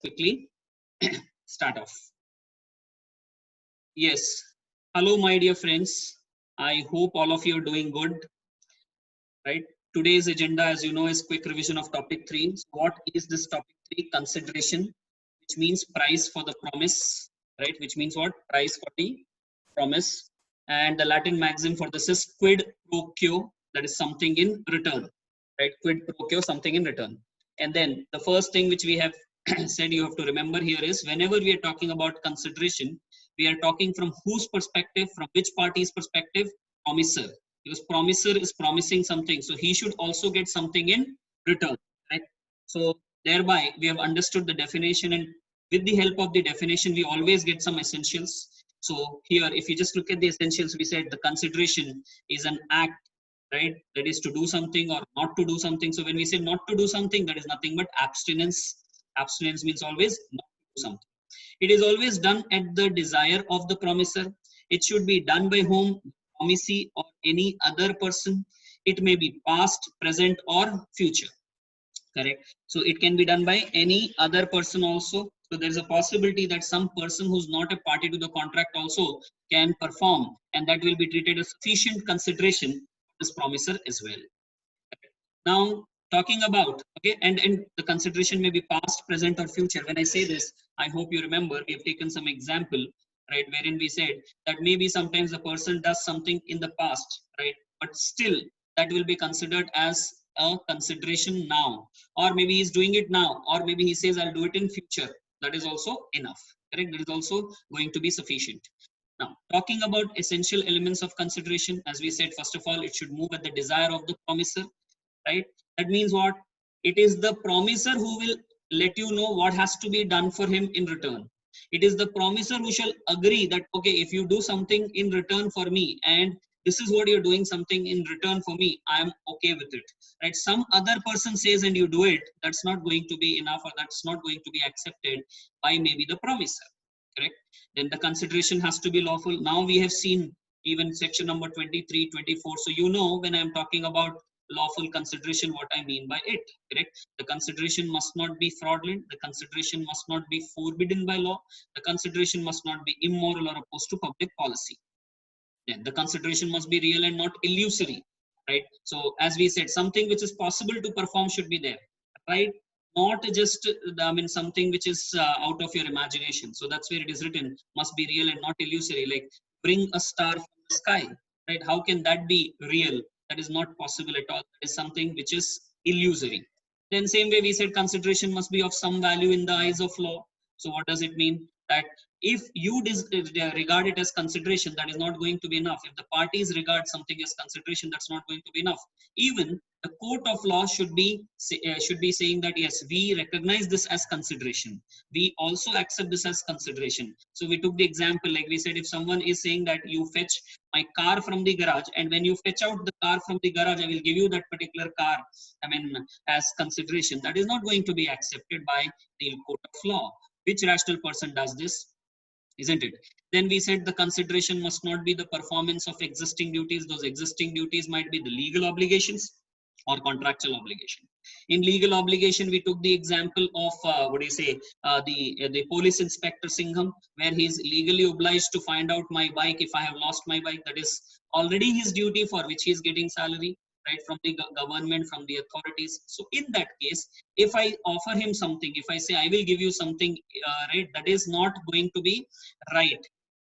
quickly start off. Yes. Hello, my dear friends. I hope all of you are doing good, right? Today's agenda, as you know, is quick revision of topic 3. So what is this topic 3? Consideration, which means price for the promise, right? Which means what? Price for the promise. And the Latin maxim for this is quid pro quo, that is something in return, right? Quid pro quo, something in return. And then the first thing which we have said you have to remember here is whenever we are talking about consideration, we are talking from whose perspective, from which party's perspective? Promiser. Because promiser is promising something, so he should also get something in return, right? So thereby we have understood the definition, and with the help of the definition we always get some essentials. So here if you just look at the essentials, we said the consideration is an act, right? That is to do something or not to do something. So when we say not to do something, that is nothing but abstinence. Abstinence means always not to do something. It is always done at the desire of the promiser. It should be done by whom? Promisee or any other person. It may be past, present, or future. Correct. So it can be done by any other person also. So there is a possibility that some person who's not a party to the contract also can perform, and that will be treated as sufficient consideration for this promiser as well. Now, talking about, okay, and the consideration may be past, present, or future. When I say this, I hope you remember we have taken some example, right, wherein we said that maybe sometimes the person does something in the past, right, but still that will be considered as a consideration now, or maybe he's doing it now, or maybe he says I'll do it in future. That is also enough, correct? That is also going to be sufficient. Now, talking about essential elements of consideration, as we said, first of all, it should move at the desire of the promiser, right? That means what? It is the promiser who will let you know what has to be done for him in return. It is the promiser who shall agree that, okay, if you do something in return for me and this is what you're doing something in return for me, I am okay with it, right? Some other person says and you do it, that's not going to be enough, or that's not going to be accepted by maybe the promiser, correct? Then the consideration has to be lawful. Now we have seen even section number 23, 24. So you know when I'm talking about lawful consideration what I mean by it, correct? The consideration must not be fraudulent, the consideration must not be forbidden by law, the consideration must not be immoral or opposed to public policy. Then the consideration must be real and not illusory, right? So as we said, something which is possible to perform should be there, right? Not just something which is out of your imagination. So that's where it is written, must be real and not illusory. Like bring a star from the sky, right? How can that be real? That is not possible at all. That is something which is illusory. Then same way we said consideration must be of some value in the eyes of law. So what does it mean? That if you regard it as consideration, that is not going to be enough. If the parties regard something as consideration, that's not going to be enough. Even the court of law should be saying that yes, we recognize this as consideration, we also accept this as consideration. So we took the example, like we said, if someone is saying that you fetch my car from the garage, and when you fetch out the car from the garage, I will give you that particular car, as consideration, that is not going to be accepted by the court of law. Which rational person does this? Isn't it? Then we said the consideration must not be the performance of existing duties. Those existing duties might be the legal obligations or contractual obligation. In legal obligation, we took the example of the police inspector Singham, where he is legally obliged to find out my bike if I have lost my bike. That is already his duty for which he is getting salary, right, from the government, from the authorities. So in that case, if I offer him something, if I say I will give you something, right, that is not going to be right,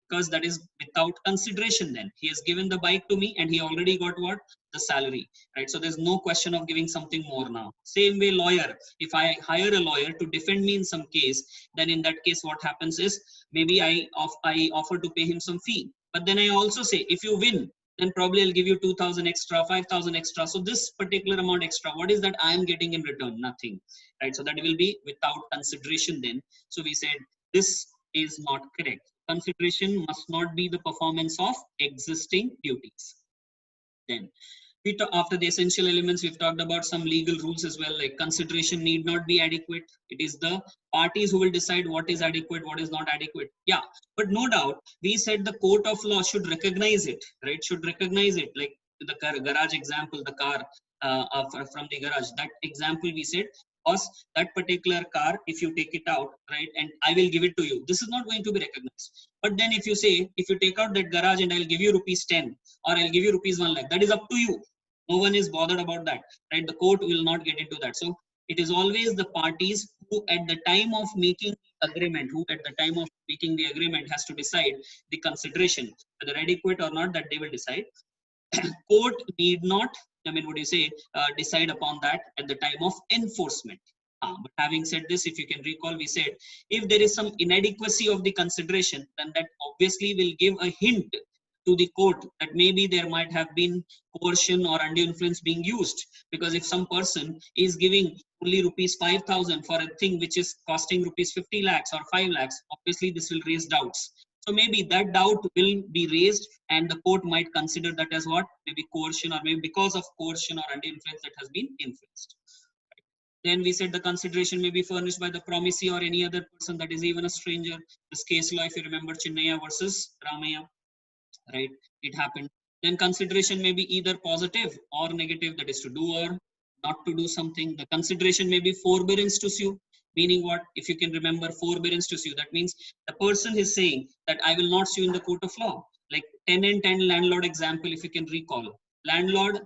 because that is without consideration. Then he has given the bike to me and he already got what? The salary, right? So there's no question of giving something more now. Same way lawyer, if I hire a lawyer to defend me in some case, then in that case what happens is maybe I offer to pay him some fee, but then I also say if you win, then probably I'll give you 2,000 extra, 5,000 extra. So this particular amount extra, what is that I am getting in return? Nothing, right? So that will be without consideration then. So we said this is not correct. Consideration must not be the performance of existing duties. Then after the essential elements, we've talked about some legal rules as well, like consideration need not be adequate. It is the parties who will decide what is adequate, what is not adequate. Yeah, but no doubt, we said the court of law should recognize it, right? Should recognize it, like the garage example, the car from the garage. That example we said Because that particular car, if you take it out, right, and I will give it to you, this is not going to be recognized. But then if you say, if you take out that garage and I'll give you rupees 10 or I'll give you rupees 1 lakh, that is up to you. No one is bothered about that, right? The court will not get into that. So it is always the parties who at the time of making the agreement, has to decide the consideration, whether adequate or not, that they will decide. Court need not, decide upon that at the time of enforcement. But having said this, if you can recall, we said if there is some inadequacy of the consideration, then that obviously will give a hint to the court that maybe there might have been coercion or undue influence being used. Because if some person is giving only rupees 5,000 for a thing which is costing rupees 50 lakhs or 5 lakhs, obviously this will raise doubts. So maybe that doubt will be raised and the court might consider that as what? Maybe coercion, or maybe because of coercion or undue influence that has been influenced. Then we said the consideration may be furnished by the promisee or any other person that is even a stranger. This case law, if you remember, Chinnaya versus Ramaya, right? It happened. Then consideration may be either positive or negative, that is to do or not to do something. The consideration may be forbearance to sue, meaning what? If you can remember, forbearance to sue, that means the person is saying that I will not sue in the court of law. Like tenant and landlord example, if you can recall. Landlord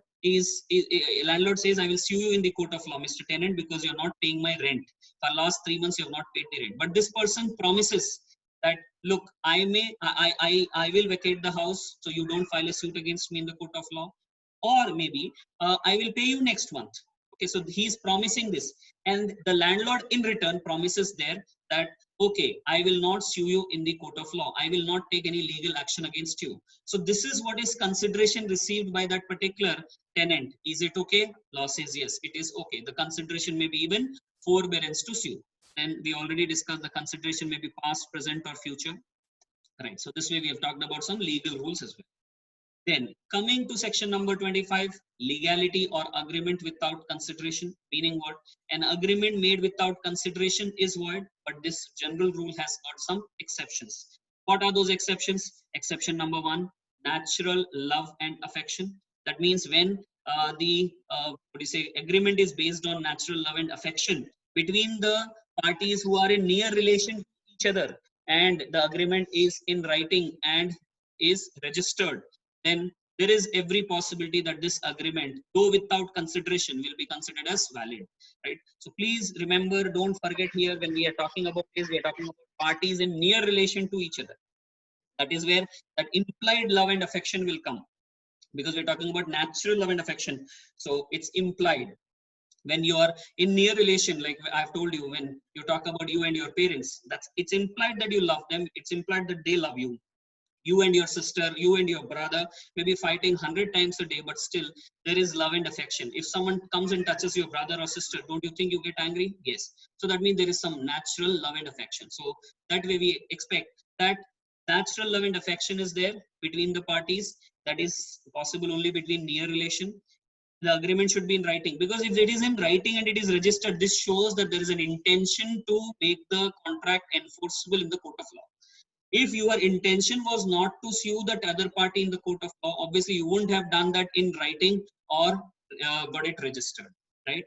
landlord says, I will sue you in the court of law, Mr. Tenant, because you're not paying my rent. For last 3 months, you have not paid the rent. But this person promises that, look, I will vacate the house, so you don't file a suit against me in the court of law, or maybe I will pay you next month. Okay, so he's promising this, and the landlord in return promises there that, okay, I will not sue you in the court of law, I will not take any legal action against you. So this is what is consideration received by that particular tenant. Is it okay? Law says yes, it is okay. The consideration may be even forbearance to sue. Then we already discussed the consideration may be past, present, or future. Right. So this way we have talked about some legal rules as well. Then coming to section number 25, legality or agreement without consideration, meaning what? An agreement made without consideration is void, but this general rule has got some exceptions. What are those exceptions? Exception number 1, natural love and affection. That means when the agreement is based on natural love and affection between the parties who are in near relation to each other, and the agreement is in writing and is registered, then there is every possibility that this agreement, though without consideration, will be considered as valid, right? So please remember, don't forget here when we are talking about this, we are talking about parties in near relation to each other. That is where that implied love and affection will come, because we're talking about natural love and affection. So it's implied. When you are in near relation, like I've told you, when you talk about you and your parents, it's implied that you love them, it's implied that they love you. You and your sister, you and your brother may be fighting 100 times a day, but still there is love and affection. If someone comes and touches your brother or sister, don't you think you get angry? Yes. So that means there is some natural love and affection. So that way we expect that natural love and affection is there between the parties. That is possible only between near relation. The agreement should be in writing, because if it is in writing and it is registered, this shows that there is an intention to make the contract enforceable in the court of law. If your intention was not to sue that other party in the court of law, obviously you wouldn't have done that in writing or got it registered, right?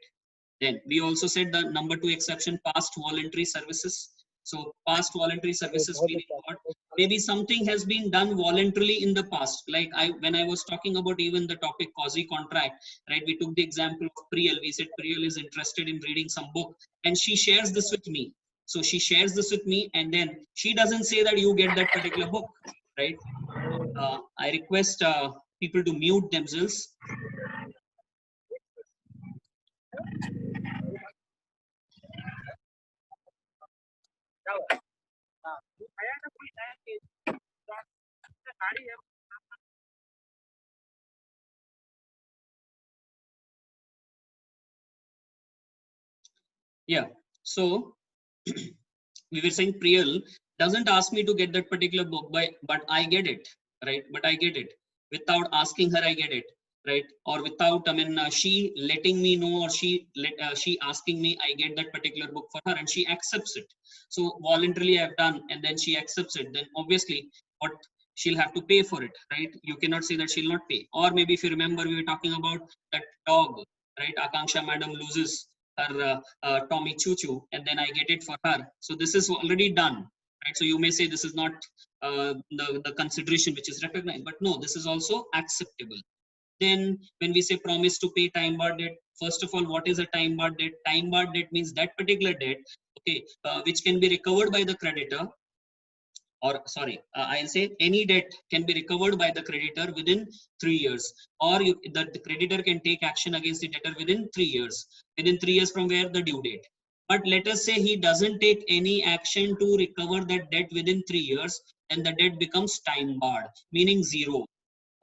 Then we also said the number 2 exception, past voluntary services. So past voluntary services meaning what? Maybe something has been done voluntarily in the past. Like when I was talking about even the topic quasi contract, right? We took the example of Priyal. We said Priyal is interested in reading some book and she shares this with me. So she shares this with me and then she doesn't say that you get that particular book, right? I request people to mute themselves. Yeah, so we were saying Priyal doesn't ask me to get that particular book, but I get it, right? But I get it without asking her, I get it, right? Or without, she letting me know, or she asking me, I get that particular book for her, and she accepts it. So voluntarily I've done, and then she accepts it. Then obviously, what she'll have to pay for it, right? You cannot say that she'll not pay. Or maybe if you remember, we were talking about that dog, right? Akanksha madam loses her Tommy Choo Choo, and then I get it for her. So this is already done, right? So you may say this is not the consideration which is recognized, but no, this is also acceptable. Then when we say promise to pay time bar debt, first of all, what is a time bar debt? Time bar debt means that particular debt, okay, which can be recovered by the creditor, or sorry, I'll say any debt can be recovered by the creditor within 3 years, or the creditor can take action against the debtor within 3 years. Within 3 years from where the due date. But let us say he doesn't take any action to recover that debt within 3 years, then the debt becomes time barred, meaning zero.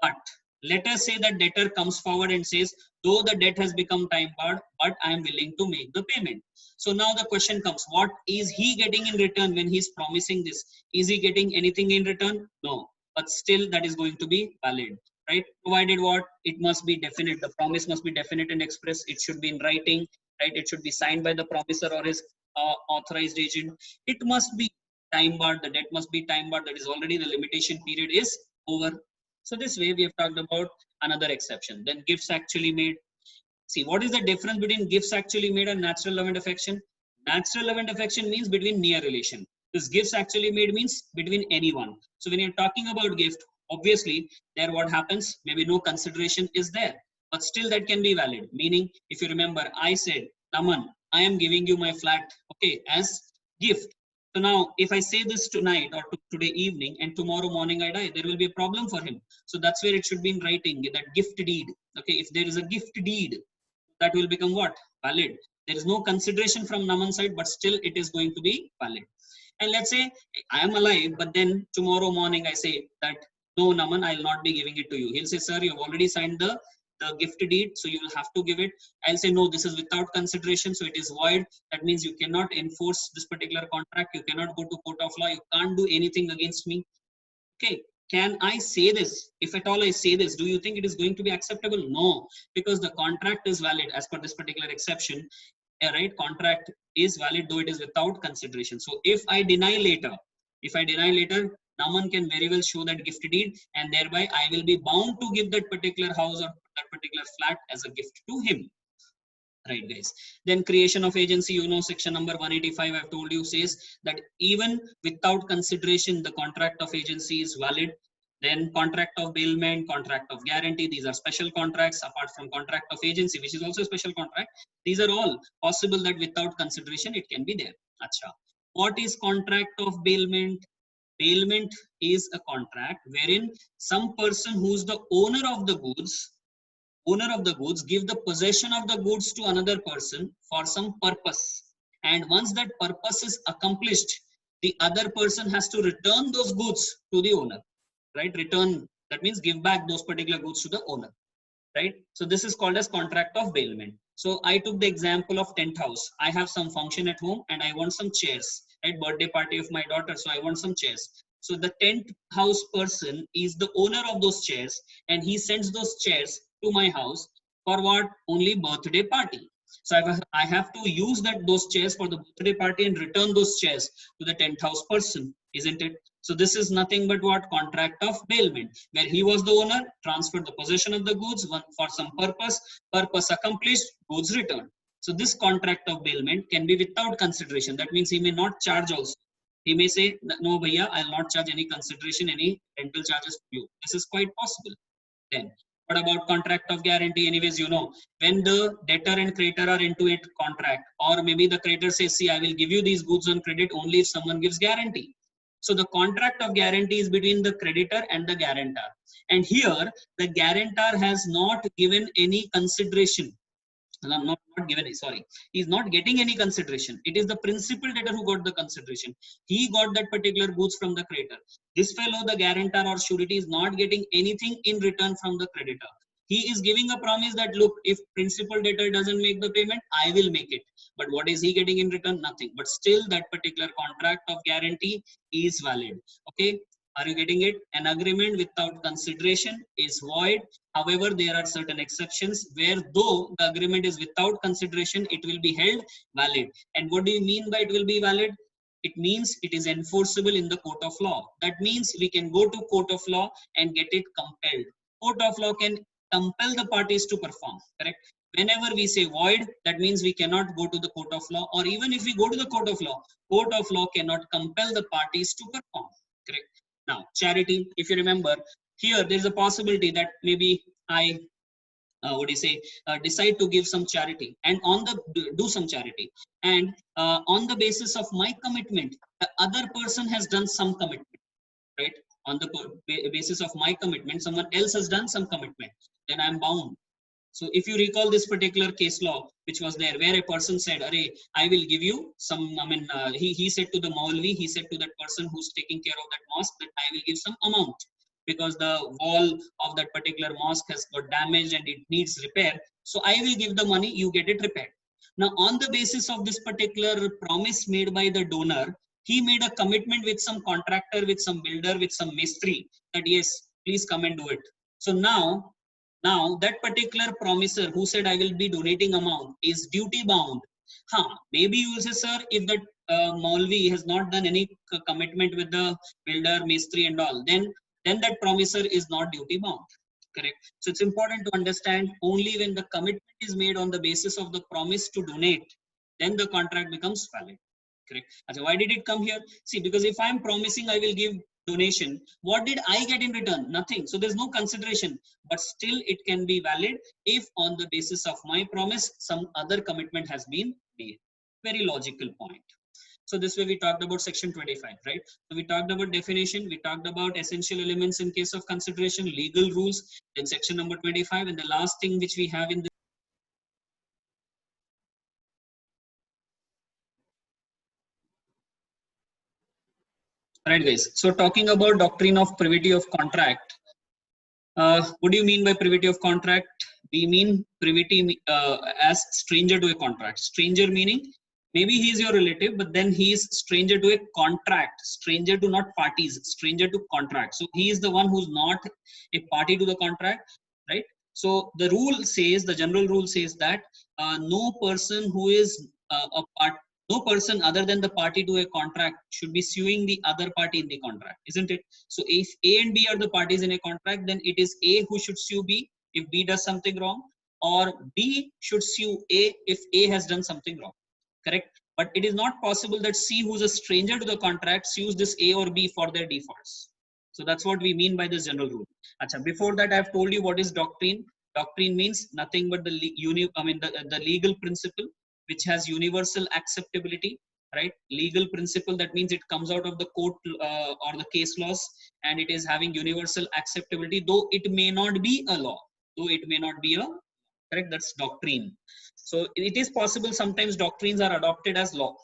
But let us say that debtor comes forward and says, though the debt has become time barred, but I am willing to make the payment. So now the question comes, what is he getting in return when he's promising this? Is he getting anything in return? No, but still that is going to be valid, right? Provided what? It must be definite. The promise must be definite and express. It should be in writing, right? It should be signed by the promisor or his authorized agent. It must be time barred. The debt must be time barred. That is already the limitation period is over. So this way we have talked about another exception. Then gifts actually made. See, what is the difference between gifts actually made and natural love and affection? Natural love and affection means between near relation. This gifts actually made means between anyone. So when you're talking about gift, obviously there what happens, maybe no consideration is there, but still that can be valid. Meaning, if you remember, I said, Naman, I am giving you my flat, okay, as gift. So now, if I say this tonight or today evening and tomorrow morning I die, there will be a problem for him. So that's where it should be in writing, that gift deed. Okay, if there is a gift deed, that will become what? Valid. There is no consideration from Naman's side, but still it is going to be valid. And let's say I am alive, but then tomorrow morning I say that, no, Naman, I will not be giving it to you. He'll say, sir, you have already signed the gift deed, so you will have to give it. I'll say, no, this is without consideration, so it is void. That means you cannot enforce this particular contract. You cannot go to court of law. You can't do anything against me. Okay, can I say this? If at all I say this, do you think it is going to be acceptable? No, because the contract is valid as per this particular exception. Right, contract is valid though it is without consideration. So if I deny later, Naman can very well show that gift deed, and thereby I will be bound to give that particular house or that particular flat as a gift to him. Right, guys. Then creation of agency, section number 185 I've told you says that even without consideration, the contract of agency is valid. Then contract of bailment, contract of guarantee, these are special contracts apart from contract of agency, which is also a special contract. These are all possible that without consideration it can be there. Acha. What is contract of bailment? Bailment is a contract wherein some person who's the owner of the goods give the possession of the goods to another person for some purpose, and once that purpose is accomplished, the other person has to return those goods to the owner, right? Return, that means give back those particular goods to the owner, right? So this is called as contract of bailment. So I took the example of tent house. I have some function at home and I want some chairs, right? Birthday party of my daughter, so I want some chairs. So the tent house person is the owner of those chairs, and he sends those chairs to my house for what? Only birthday party. So I have to use those chairs for the birthday party and return those chairs to the tent house person, isn't it? So this is nothing but what? Contract of bailment, where he was the owner, transferred the possession of the goods for some purpose accomplished, goods returned. So this contract of bailment can be without consideration. That means he may not charge also. He may say, no, bhaiya, I'll not charge any consideration, any rental charges to you. This is quite possible. Then, what about contract of guarantee? Anyways, when the debtor and creditor are into it contract, or maybe the creditor says, see, I will give you these goods on credit only if someone gives guarantee. So the contract of guarantee is between the creditor and the guarantor. And here, the guarantor has not given any consideration. Not given, sorry, he's not getting any consideration. It is the principal debtor who got the consideration. He got that particular goods from the creditor. This fellow, the guarantor or surety, is not getting anything in return from the creditor. He is giving a promise that, look, if principal debtor doesn't make the payment, I will make it. But what is he getting in return? Nothing. But still that particular contract of guarantee is valid. Okay. Are you getting it? An agreement without consideration is void. However, there are certain exceptions where though the agreement is without consideration, it will be held valid. And what do you mean by it will be valid? It means it is enforceable in the court of law. That means we can go to court of law and get it compelled. Court of law can compel the parties to perform, correct? Whenever we say void, that means we cannot go to the court of law, or even if we go to the court of law cannot compel the parties to perform. Correct. Now, charity, if you remember, here there is a possibility that maybe I what do you say, decide to give some charity and on the do some charity, and on the basis of my commitment, the other person has done some commitment, right? On the basis of my commitment, someone else has done some commitment, then I'm bound. So if you recall this particular case law which was there, where a person said, "Arey, I will give you some." I mean, he said to the Maulvi, he said to that person who's taking care of that mosque that I will give some amount because the wall of that particular mosque has got damaged and it needs repair. So I will give the money, you get it repaired. Now, on the basis of this particular promise made by the donor, he made a commitment with some contractor, with some builder, with some mistri that yes, please come and do it. So now that particular promiser who said I will be donating amount is duty bound. Maybe you will say, sir, if that Maulvi has not done any commitment with the builder, mistri and all, then that promiser is not duty bound. Correct. So it's important to understand only when the commitment is made on the basis of the promise to donate, then the contract becomes valid. Correct. So why did it come here? See, because if I'm promising I will give donation, what did I get in return? Nothing. So there's no consideration, but still it can be valid if on the basis of my promise some other commitment has been made. Very logical point. So this way we talked about section 25, right? So we talked about definition, we talked about essential elements in case of consideration, legal rules, then section number 25, and the last thing which we have in this. Right, guys. So talking about doctrine of privity of contract. What do you mean by privity of contract? We mean privity as stranger to a contract. Stranger meaning maybe he is your relative, but then he is stranger to a contract, stranger to not parties, stranger to contract. So he is the one who's not a party to the contract, right? So the rule says, the general rule says that no person who is no person other than the party to a contract should be suing the other party in the contract, isn't it? So if A and B are the parties in a contract, then it is A who should sue B if B does something wrong, or B should sue A if A has done something wrong. Correct? But it is not possible that C, who's a stranger to the contract, sues this A or B for their defaults. So that's what we mean by this general rule. Achha, before that, I've told you what is doctrine. Doctrine means nothing but the legal principle which has universal acceptability, right? Legal principle, that means it comes out of the court or the case laws, and it is having universal acceptability, though it may not be a law. Correct? That's doctrine. So it is possible sometimes doctrines are adopted as law.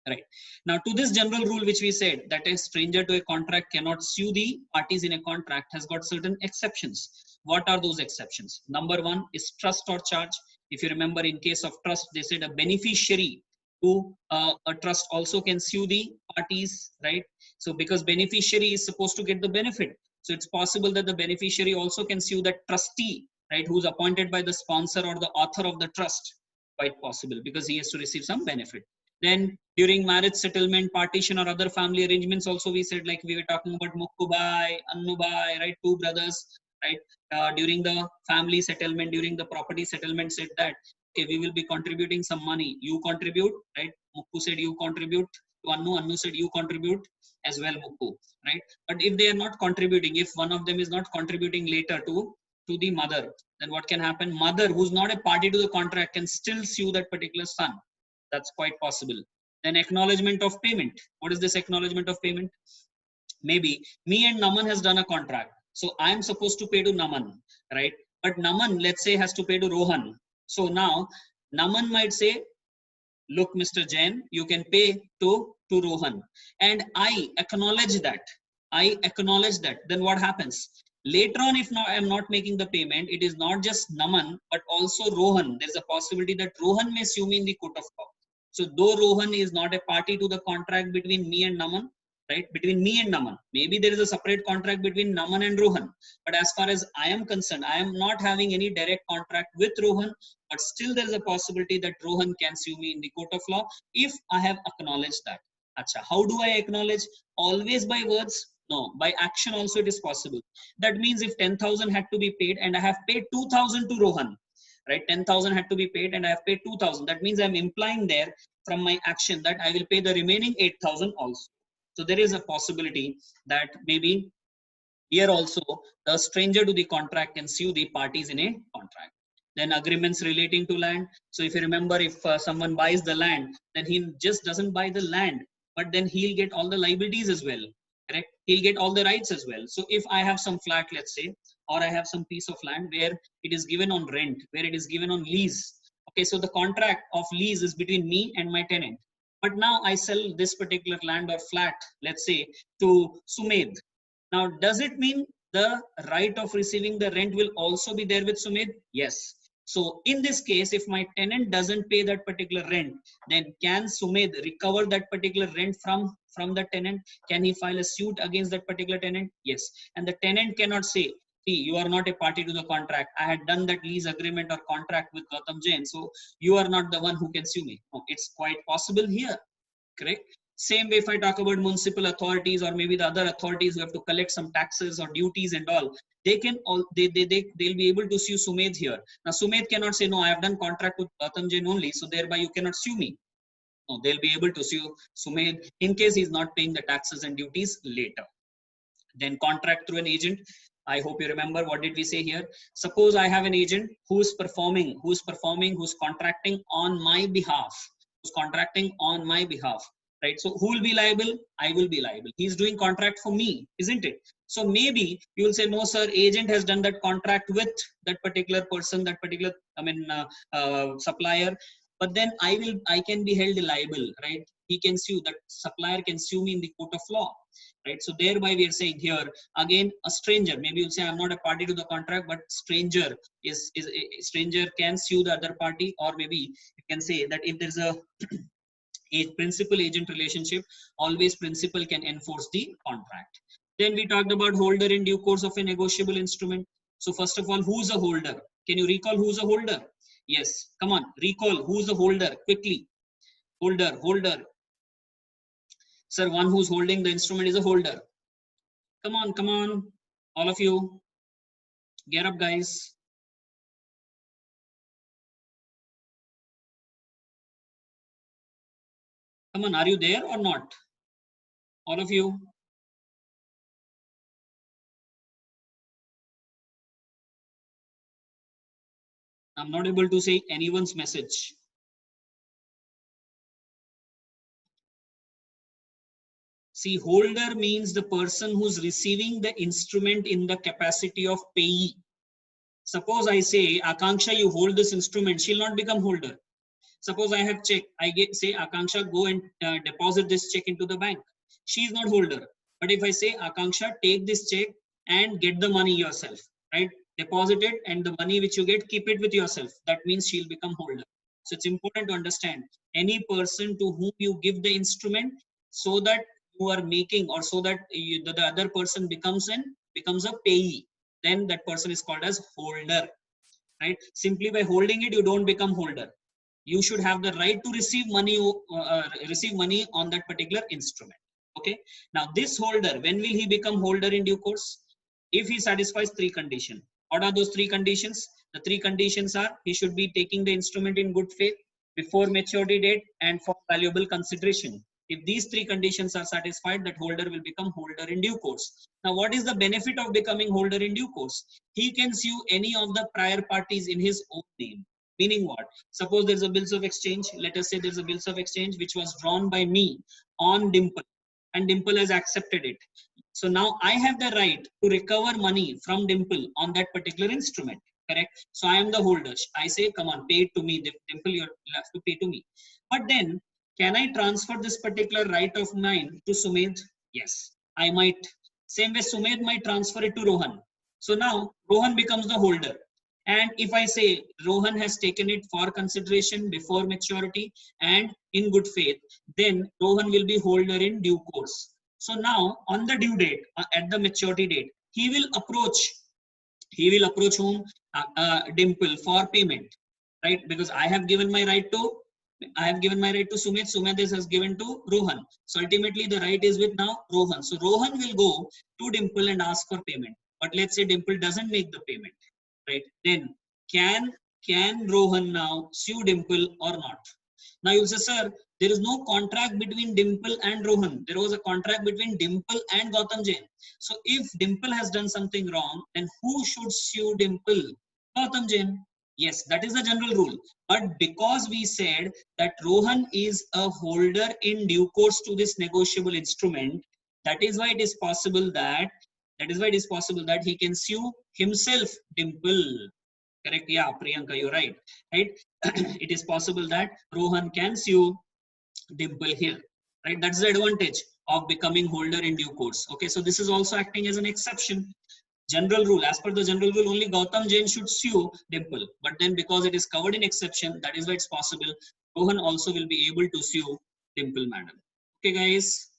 Right. Now, to this general rule which we said, that a stranger to a contract cannot sue the parties in a contract, has got certain exceptions. What are those exceptions? Number one is trust or charge. If you remember, in case of trust, they said a beneficiary to a trust also can sue the parties, right? So because beneficiary is supposed to get the benefit, so it's possible that the beneficiary also can sue that trustee, right, who's appointed by the sponsor or the author of the trust. Quite possible, because he has to receive some benefit. Then during marriage settlement, partition or other family arrangements also, we said, like we were talking about Mukkubai, Annubai, right, two brothers, right, during the family settlement, during the property settlement, said that, okay, we will be contributing some money, you contribute, right? Mukku said you contribute to Annu, Annu said you contribute as well, Mukku, right? But if they are not contributing, if one of them is not contributing later to the mother, then what can happen? Mother, who's not a party to the contract, can still sue that particular son. That's quite possible. Then acknowledgement of payment. What is this acknowledgement of payment? Maybe me and Naman has done a contract, so I am supposed to pay to Naman, right? But Naman, let's say, has to pay to Rohan. So now Naman might say, look, Mr. Jain, you can pay to Rohan, and I acknowledge that. Then what happens? Later on, if I am not making the payment, it is not just Naman, but also Rohan. There's a possibility that Rohan may sue me in the court of law. So though Rohan is not a party to the contract between me and Naman, right? Between me and Naman, maybe there is a separate contract between Naman and Rohan. But as far as I am concerned, I am not having any direct contract with Rohan, but still there is a possibility that Rohan can sue me in the court of law if I have acknowledged that. Achha, how do I acknowledge? Always by words? No, by action also it is possible. That means if 10,000 had to be paid and I have paid 2,000 to Rohan, right? 10,000 had to be paid and I have paid 2,000. That means I'm implying there from my action that I will pay the remaining 8,000 also. So there is a possibility that maybe here also the stranger to the contract can sue the parties in a contract. Then agreements relating to land. So if you remember, if someone buys the land, then he just doesn't buy the land, but then he'll get all the liabilities as well, correct? He'll get all the rights as well. So if I have some flat, let's say, or I have some piece of land where it is given on rent, where it is given on lease. Okay, so the contract of lease is between me and my tenant. But now I sell this particular land or flat, let's say, to Sumed. Now, does it mean the right of receiving the rent will also be there with Sumit? Yes. So in this case, if my tenant doesn't pay that particular rent, then can Sumit recover that particular rent from the tenant? Can he file a suit against that particular tenant? Yes. And the tenant cannot say, see, you are not a party to the contract. I had done that lease agreement or contract with Gautam Jain, so you are not the one who can sue me. No, it's quite possible here, correct? Same way if I talk about municipal authorities or maybe the other authorities who have to collect some taxes or duties and all, they can all they'll be able to sue Sumedh here. Now Sumedh cannot say, no, I have done contract with Gautam Jain only, so thereby you cannot sue me. No, they'll be able to sue Sumedh in case he's not paying the taxes and duties later. Then contract through an agent. I hope you remember what did we say here. Suppose I have an agent who's contracting on my behalf, right? So who will be liable? I will be liable. He's doing contract for me, isn't it? So maybe you will say, no, sir, agent has done that contract with that particular person, that particular, supplier. But then I can be held liable, right? He can sue, that supplier can sue me in the court of law, right? So thereby we are saying here, again, a stranger, maybe you'll say, I'm not a party to the contract, but stranger stranger can sue the other party, or maybe you can say that if there's a principal agent relationship, always principal can enforce the contract. Then we talked about holder in due course of a negotiable instrument. So first of all, who's a holder? Can you recall who's a holder? Yes, come on, recall who's the holder quickly. Holder. Sir, one who's holding the instrument is a holder. Come on, all of you, get up, guys. Come on, are you there or not? All of you. I'm not able to say anyone's message. See, holder means the person who's receiving the instrument in the capacity of payee. Suppose I say, Akanksha, you hold this instrument, she'll not become holder. Suppose I have check, say, Akanksha, go and deposit this check into the bank. She is not holder. But if I say, Akanksha, take this check and get the money yourself, right? Deposit it, and the money which you get, keep it with yourself. That means she'll become holder. So it's important to understand, any person to whom you give the instrument, so that you are making, or so that the other person becomes a payee, then that person is called as holder, right? Simply by holding it, you don't become holder. You should have the right to receive money on that particular instrument. Okay, now this holder, when will he become holder in due course? If he satisfies three conditions. What are those three conditions? The three conditions are, he should be taking the instrument in good faith, before maturity date, and for valuable consideration. If these three conditions are satisfied, that holder will become holder in due course. Now, what is the benefit of becoming holder in due course? He can sue any of the prior parties in his own name. Meaning what? Suppose there's a bills of exchange. Let us say there's a bills of exchange which was drawn by me on Dimple, and Dimple has accepted it. So now I have the right to recover money from Dimple on that particular instrument, correct? So I am the holder. I say, come on, pay it to me. Dimple, you have to pay to me. But then, can I transfer this particular right of mine to Sumedh? Yes, I might. Same way Sumedh might transfer it to Rohan. So now Rohan becomes the holder. And if I say Rohan has taken it for consideration before maturity and in good faith, then Rohan will be holder in due course. So now on the due date, at the maturity date, he will approach whom? Dimple for payment, right? Because I have given my right to Sumedh. Sumedh has given to Rohan. So ultimately the right is with now Rohan. So Rohan will go to Dimple and ask for payment. But let's say Dimple doesn't make the payment, right? Then can can Rohan now sue Dimple or not? Now you say, sir, there is no contract between Dimple and Rohan. There was a contract between Dimple and Gautam Jain. So if Dimple has done something wrong, then who should sue Dimple? Gautam Jain. Yes, that is the general rule. But because we said that Rohan is a holder in due course to this negotiable instrument, that is why it is possible that he can sue himself, Dimple. Correct? Yeah, Priyanka, you're right. Right? It is possible that Rohan can sue Dimple here. Right? That's the advantage of becoming holder in due course. Okay, so this is also acting as an exception. General rule, as per the general rule, only Gautam Jain should sue Dimple. But then because it is covered in exception, that is why it's possible Rohan also will be able to sue Dimple madam. Okay, guys.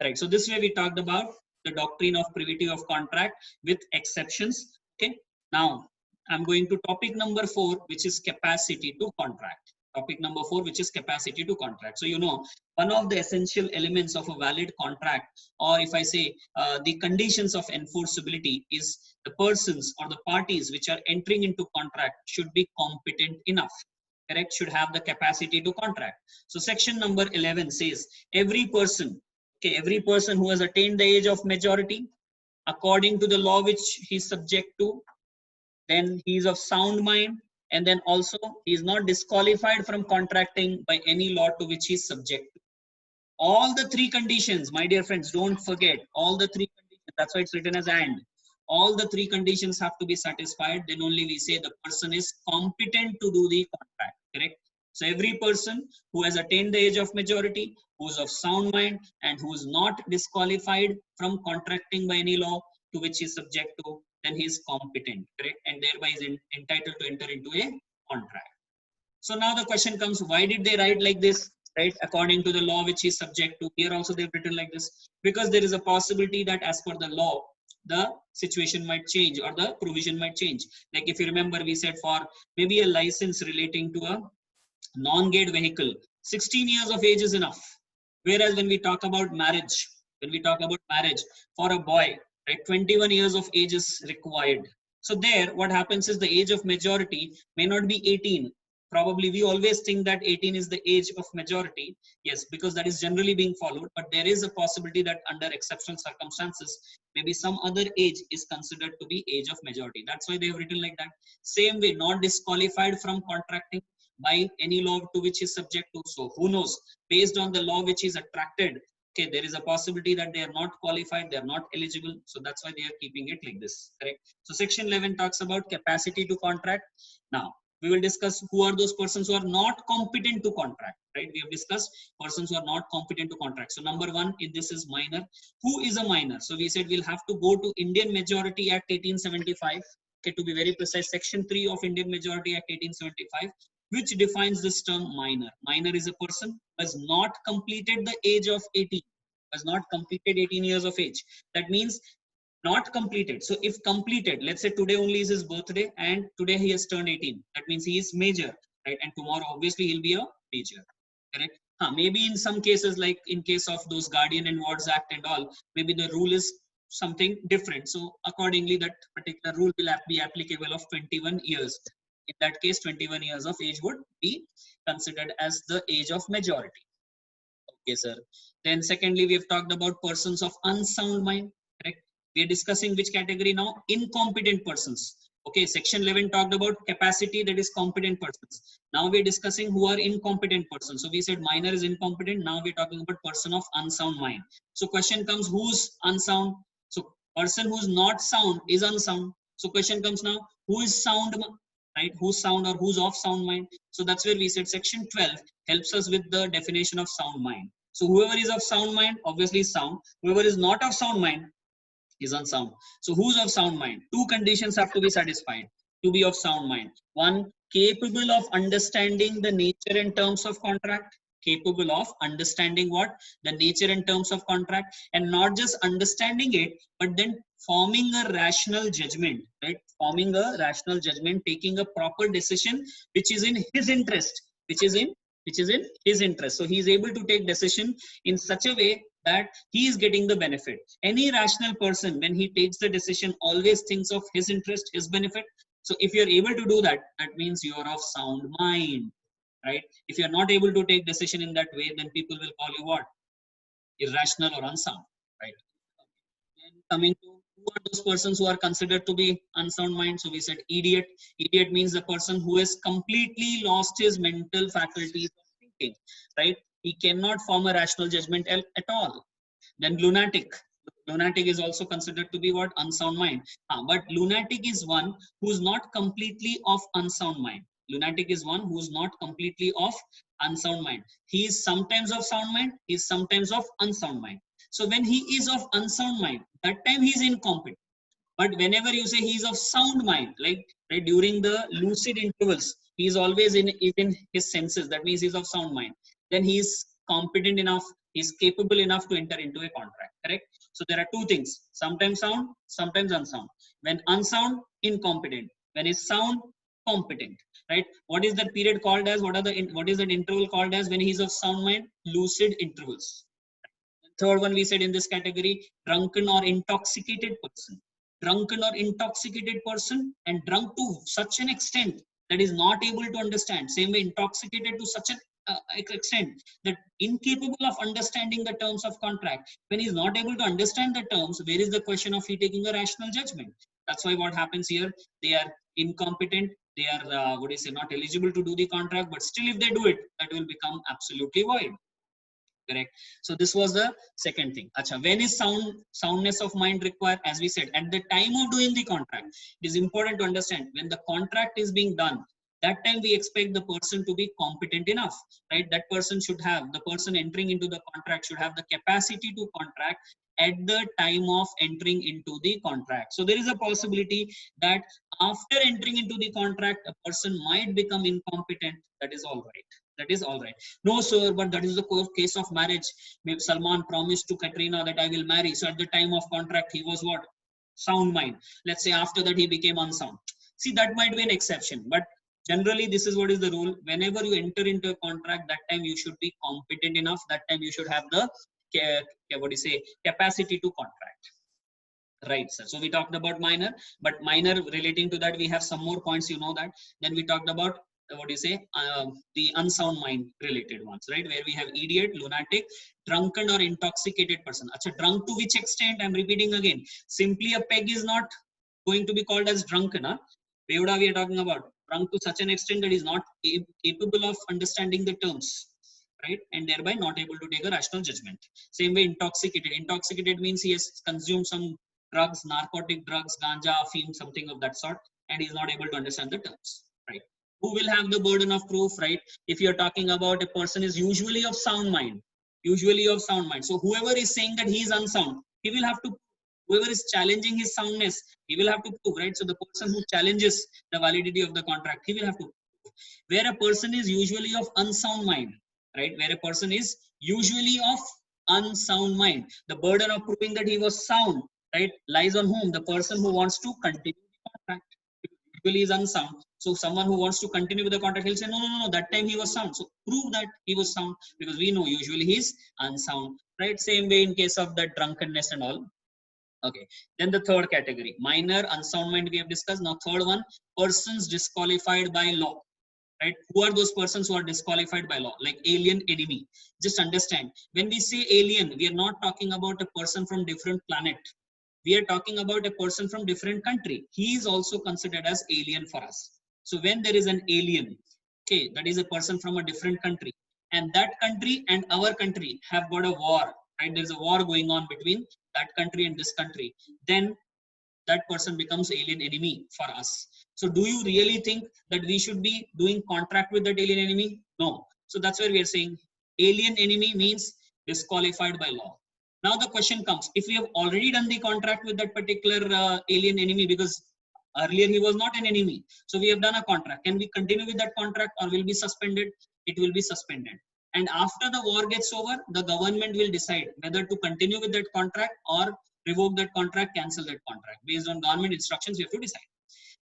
Right. So this way we talked about the doctrine of privity of contract with exceptions. Okay. Now I'm going to topic number 4, which is capacity to contract. Topic number 4, which is capacity to contract. So you know, one of the essential elements of a valid contract, or if I say the conditions of enforceability, is the persons or the parties which are entering into contract should be competent enough. Correct? Should have the capacity to contract. So section number 11 says every person who has attained the age of majority according to the law which he is subject to, then he is of sound mind, and then also he is not disqualified from contracting by any law to which he is subject to. All the 3 conditions, my dear friends, don't forget all the 3 conditions. That's why it's written as and. All the 3 conditions have to be satisfied. Then only we say the person is competent to do the contract. Correct? So every person who has attained the age of majority, who is of sound mind, and who is not disqualified from contracting by any law to which he is subject to, then he is competent. Correct? And thereby is entitled to enter into a contract. So now the question comes, why did they write like this? Right, according to the law which is subject to. Here also they've written like this because there is a possibility that as per the law the situation might change or the provision might change. Like if you remember, we said for maybe a license relating to a non-gate vehicle, 16 years of age is enough. Whereas when we talk about marriage, for a boy, right, 21 years of age is required. So there what happens is the age of majority may not be 18. Probably we always think that 18 is the age of majority. Yes, because that is generally being followed. But there is a possibility that under exceptional circumstances, maybe some other age is considered to be age of majority. That's why they have written like that. Same way, not disqualified from contracting by any law to which is subject to. So who knows, based on the law which is attracted, okay, there is a possibility that they are not qualified, they are not eligible. So that's why they are keeping it like this. Correct? So section 11 talks about capacity to contract. Now we will discuss who are those persons who are not competent to contract. Right? We have discussed persons who are not competent to contract. So number 1, if this is minor, who is a minor? So we said we'll have to go to Indian Majority Act 1875. Okay, to be very precise, section 3 of Indian Majority Act 1875, which defines this term minor. Minor is a person who has not completed the age of 18, has not completed 18 years of age. That means not completed. So if completed, let's say today only is his birthday and today he has turned 18, that means he is major, right? And tomorrow obviously he'll be a major. Correct? Maybe in some cases, like in case of those Guardian and Wards Act and all, maybe the rule is something different. So accordingly, that particular rule will be applicable of 21 years. In that case, 21 years of age would be considered as the age of majority. Okay, sir. Then secondly, we have talked about persons of unsound mind. Correct? We are discussing which category now? Incompetent persons. Okay, section 11 talked about capacity, that is competent persons. Now we are discussing who are incompetent persons. So we said minor is incompetent. Now we are talking about person of unsound mind. So question comes, who's unsound? So person who's not sound is unsound. So question comes now, who is sound? Right? Who's sound or who's of sound mind? So that's where we said section 12 helps us with the definition of sound mind. So whoever is of sound mind obviously is sound. Whoever is not of sound mind is unsound. So who's of sound mind? 2 conditions have to be satisfied to be of sound mind. 1, capable of understanding the nature and terms of contract. Capable of understanding what? The nature and terms of contract, and not just understanding it, but then forming a rational judgment, right? Forming a rational judgment, taking a proper decision which is in his interest, which is in his interest. So he is able to take decision in such a way that he is getting the benefit. Any rational person, when he takes the decision, always thinks of his interest, his benefit. So if you're able to do that, that means you're of sound mind, right? If you're not able to take decision in that way, then people will call you what? Irrational or unsound, right? Then coming to who are those persons who are considered to be unsound mind? So we said idiot. Idiot means the person who has completely lost his mental faculties of thinking, right? He cannot form a rational judgment at all. Then lunatic. Lunatic is also considered to be what? Unsound mind. But lunatic is one who's not completely of unsound mind. Lunatic is one who's not completely of unsound mind. He is sometimes of sound mind, he is sometimes of unsound mind. So when he is of unsound mind, that time he is incompetent. But whenever you say he is of sound mind, like right, during the lucid intervals, he is always in his senses. That means he is of sound mind. Then he is competent enough, he is capable enough to enter into a contract. Correct? So there are two things: sometimes sound, sometimes unsound. When unsound, incompetent. When is sound, competent. Right? What is that period called as? What is that interval called as when he is of sound mind? Lucid intervals. Third one we said in this category, drunken or intoxicated person. Drunken or intoxicated person, and drunk to such an extent that is not able to understand. Same way, intoxicated to such an extent that incapable of understanding the terms of contract. When he is not able to understand the terms, where is the question of he taking a rational judgment? That's why what happens here, they are incompetent, they are what is not eligible to do the contract, but still if they do it, that will become absolutely void. Correct. So this was the second thing. Acha, when is soundness of mind required? As we said, at the time of doing the contract, it is important to understand when the contract is being done, that time we expect the person to be competent enough, right? That person should have, the person entering into the contract should have the capacity to contract at the time of entering into the contract. So there is a possibility that after entering into the contract, a person might become incompetent. That is all right. That is all right. No, sir, but that is the case of marriage. Maybe Salman promised to Katrina that I will marry. So at the time of contract, he was what? Sound mind. Let's say after that, he became unsound. See, that might be an exception. But generally, this is what is the rule. Whenever you enter into a contract, that time you should be competent enough. That time you should have the, what do you say, capacity to contract. Right, sir. So we talked about minor, but minor relating to that, we have some more points, you know that. Then we talked about what do you say, the unsound mind related ones, right? Where we have idiot, lunatic, drunken or intoxicated person. Achha, drunk to which extent? I'm repeating again. Simply a peg is not going to be called as drunken. Huh? Beoda we are talking about. Drunk to such an extent that is not capable of understanding the terms, right? And thereby not able to take a rational judgment. Same way, intoxicated. Intoxicated means he has consumed some drugs, narcotic drugs, ganja, afim, something of that sort, and he is not able to understand the terms, right? Who will have the burden of proof, right? If you're talking about a person is usually of sound mind, so whoever is saying that he is unsound, he will have to, whoever is challenging his soundness, he will have to prove, right? So the person who challenges the validity of the contract, he will have to prove. Where a person is usually of unsound mind, right? Where a person is usually of unsound mind, the burden of proving that he was sound, right, lies on whom? The person who wants to continue the contract. Usually is unsound. So someone who wants to continue with the contract, he'll say, no, that time he was sound. So prove that he was sound, because we know usually he is unsound, right? Same way in case of the drunkenness and all. Okay. Then the third category, minor, unsound mind we have discussed. Now third one, persons disqualified by law. Right? Who are those persons who are disqualified by law? Like alien, enemy. Just understand, when we say alien, we are not talking about a person from different planet. We are talking about a person from different country. He is also considered as alien for us. So when there is an alien, okay, that is a person from a different country, and that country and our country have got a war, right? There's a war going on between that country and this country. Then that person becomes alien enemy for us. So do you really think that we should be doing contract with that alien enemy? No. So that's where we are saying alien enemy means disqualified by law. Now the question comes, if we have already done the contract with that particular alien enemy, because earlier he was not an enemy, so we have done a contract, can we continue with that contract or will be suspended? It will be suspended. And after the war gets over, the government will decide whether to continue with that contract or revoke that contract, cancel that contract. Based on government instructions, we have to decide.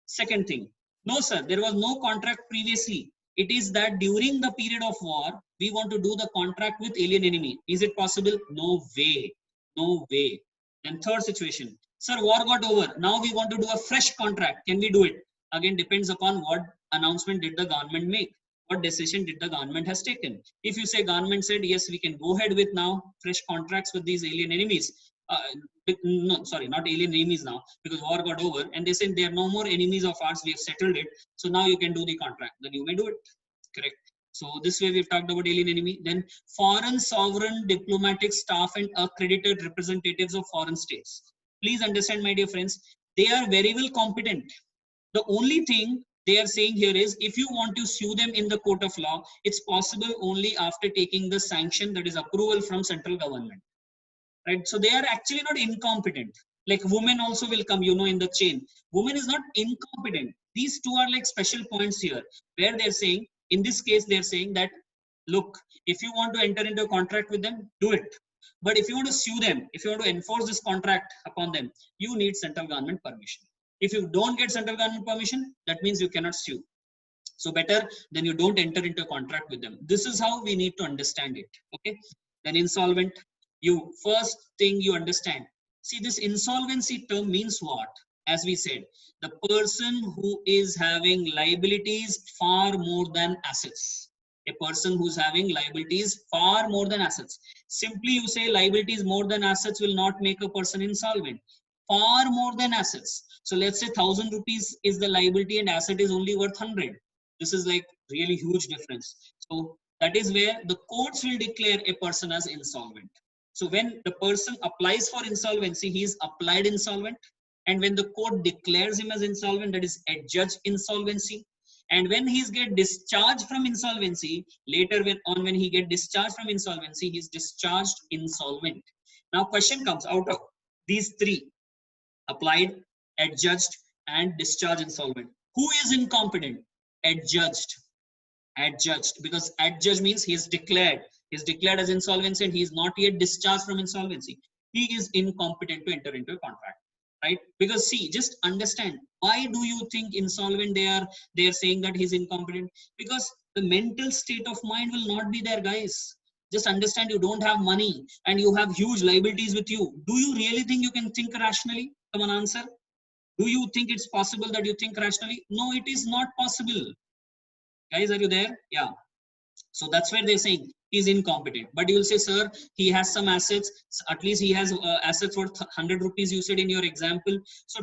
Second thing, no sir, there was no contract previously. It is that during the period of war, we want to do the contract with alien enemy. Is it possible? No way. No way. Then third situation, sir, war got over. Now we want to do a fresh contract. Can we do it? Again, depends upon what announcement did the government make, what decision did the government has taken. If you say government said yes, we can go ahead with now fresh contracts with these alien enemies, no, sorry, not alien enemies now, because war got over, and they said they are no more enemies of ours, we have settled it, so now you can do the contract, then you may do it. Correct. So this way we've talked about alien enemy. Then foreign sovereign diplomatic staff and accredited representatives of foreign states. Please understand, my dear friends, they are very well competent. The only thing they are saying here is, if you want to sue them in the court of law, it's possible only after taking the sanction, that is approval from central government. Right? So they are actually not incompetent. Like women also will come, you know, in the chain. Women is not incompetent. These two are like special points here, where they're saying, in this case, they're saying that, look, if you want to enter into a contract with them, do it. But if you want to sue them, if you want to enforce this contract upon them, you need central government permission. If you don't get central government permission, that means you cannot sue. So better then you don't enter into a contract with them. This is how we need to understand it. Okay. Then insolvent, you first thing you understand. See, this insolvency term means what? As we said, the person who is having liabilities far more than assets. A person who's having liabilities far more than assets. Simply you say liabilities more than assets will not make a person insolvent. Far more than assets. So let's say 1,000 rupees is the liability and asset is only worth 100. This is like really huge difference. So that is where the courts will declare a person as insolvent. So when the person applies for insolvency, he is applied insolvent. And when the court declares him as insolvent, that is adjudged insolvency. And when he's get discharged from insolvency, later when he get discharged from insolvency, he's discharged insolvent. Now question comes out of these three: applied, adjudged, and discharged insolvent. Who is incompetent? Adjudged. Adjudged, because adjudged means he is declared. He is declared as insolvency and he is not yet discharged from insolvency. He is incompetent to enter into a contract. Right? Because see, just understand, why do you think insolvent they are saying that he's incompetent? Because the mental state of mind will not be there, guys. Just understand, you don't have money and you have huge liabilities with you. Do you really think you can think rationally? Come on, answer. Do you think it's possible that you think rationally? No, it is not possible. Guys, are you there? Yeah. So that's where they're saying he's incompetent. But you will say, sir, he has some assets. At least he has assets worth 100 rupees, you said in your example. So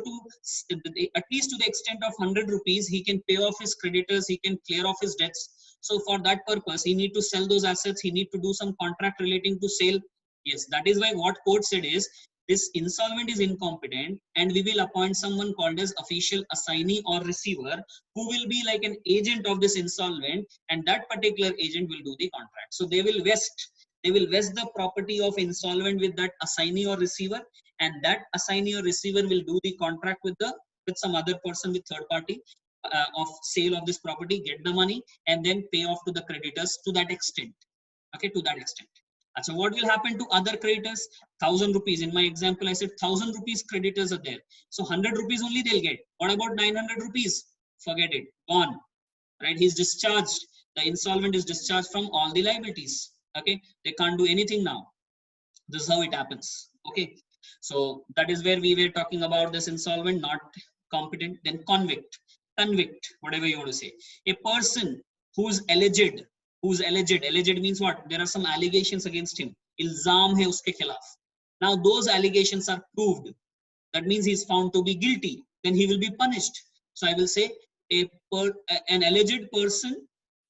at least to the extent of 100 rupees, he can pay off his creditors, he can clear off his debts. So for that purpose, he need to sell those assets. He need to do some contract relating to sale. Yes, that is why what court said is, this insolvent is incompetent and we will appoint someone called as official assignee or receiver, who will be like an agent of this insolvent, and that particular agent will do the contract. So they will vest the property of insolvent with that assignee or receiver, and that assignee or receiver will do the contract with some other person, with third party, of sale of this property, get the money and then pay off to the creditors to that extent. Okay, to that extent. So what will happen to other creditors? 1,000 rupees. In my example, I said 1,000 rupees creditors are there. So 100 rupees only they'll get. What about 900 rupees? Forget it. Gone. Right? He's discharged. The insolvent is discharged from all the liabilities. Okay. They can't do anything now. This is how it happens. Okay. So that is where we were talking about this insolvent, not competent. Then convict, whatever you want to say. A person who's alleged means what? There are some allegations against him. Ilzam hai uske khilaf. Now those allegations are proved. That means he is found to be guilty. Then he will be punished. So I will say an alleged person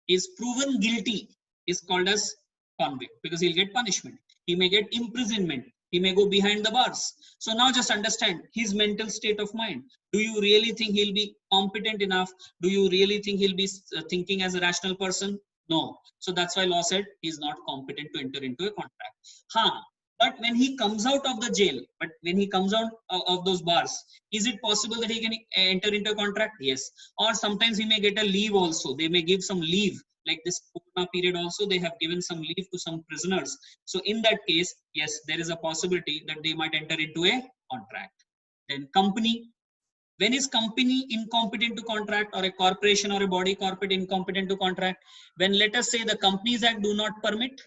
is proven guilty is called as convict, because he'll get punishment. He may get imprisonment. He may go behind the bars. So now just understand his mental state of mind. Do you really think he'll be competent enough? Do you really think he'll be thinking as a rational person? No. So that's why law said he's not competent to enter into a contract. But when he comes out of the jail, when he comes out of those bars, is it possible that he can enter into a contract? Yes. Or sometimes he may get a leave also. They may give some leave. Like this Corona period also, they have given some leave to some prisoners. So in that case, yes, there is a possibility that they might enter into a contract. Then company. When is company incompetent to contract, or a corporation or a body corporate incompetent to contract? When, let us say, the Companies Act do not permit,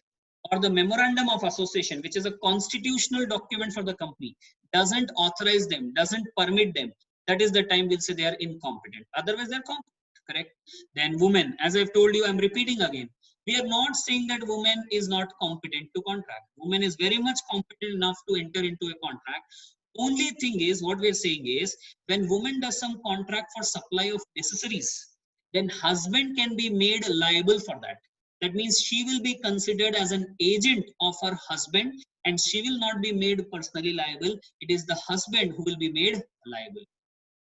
or the memorandum of association, which is a constitutional document for the company, doesn't authorize them, doesn't permit them that is the time we'll say they are incompetent. Otherwise, they're competent, correct? Then women, as I've told you, I'm repeating again. We are not saying that woman is not competent to contract. Woman is very much competent enough to enter into a contract. Only thing is, what we're saying is, when woman does some contract for supply of necessaries, then husband can be made liable for that. That means she will be considered as an agent of her husband, and she will not be made personally liable. It is the husband who will be made liable.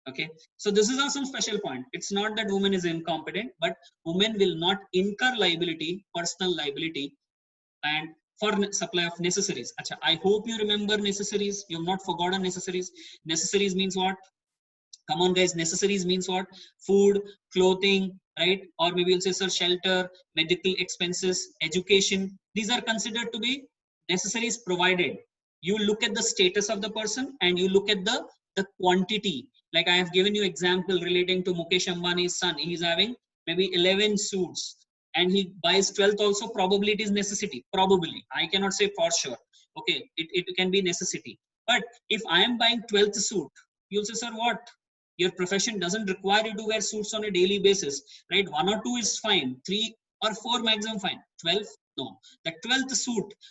Okay, so this is also some special point. It's not that woman is incompetent, but woman will not incur liability, personal liability, and for supply of necessaries. Achha, I hope you remember necessaries. You have not forgotten necessaries. Necessaries means what? Come on, guys. Necessaries means what? Food, clothing, right? Or maybe you'll say, sir, shelter, medical expenses, education. These are considered to be necessaries provided. You look at the status of the person and you look at the quantity. Like I have given you example relating to Mukesh Ambani's son. He's having maybe 11 suits and he buys 12th also. Probably it is necessity. Probably. I cannot say for sure. Okay, it can be necessity. But if I am buying 12th suit, you'll say, sir, what? Your profession doesn't require you to wear suits on a daily basis, right? 1 or 2 is fine, 3 or 4 maximum fine. 12, no. The 12th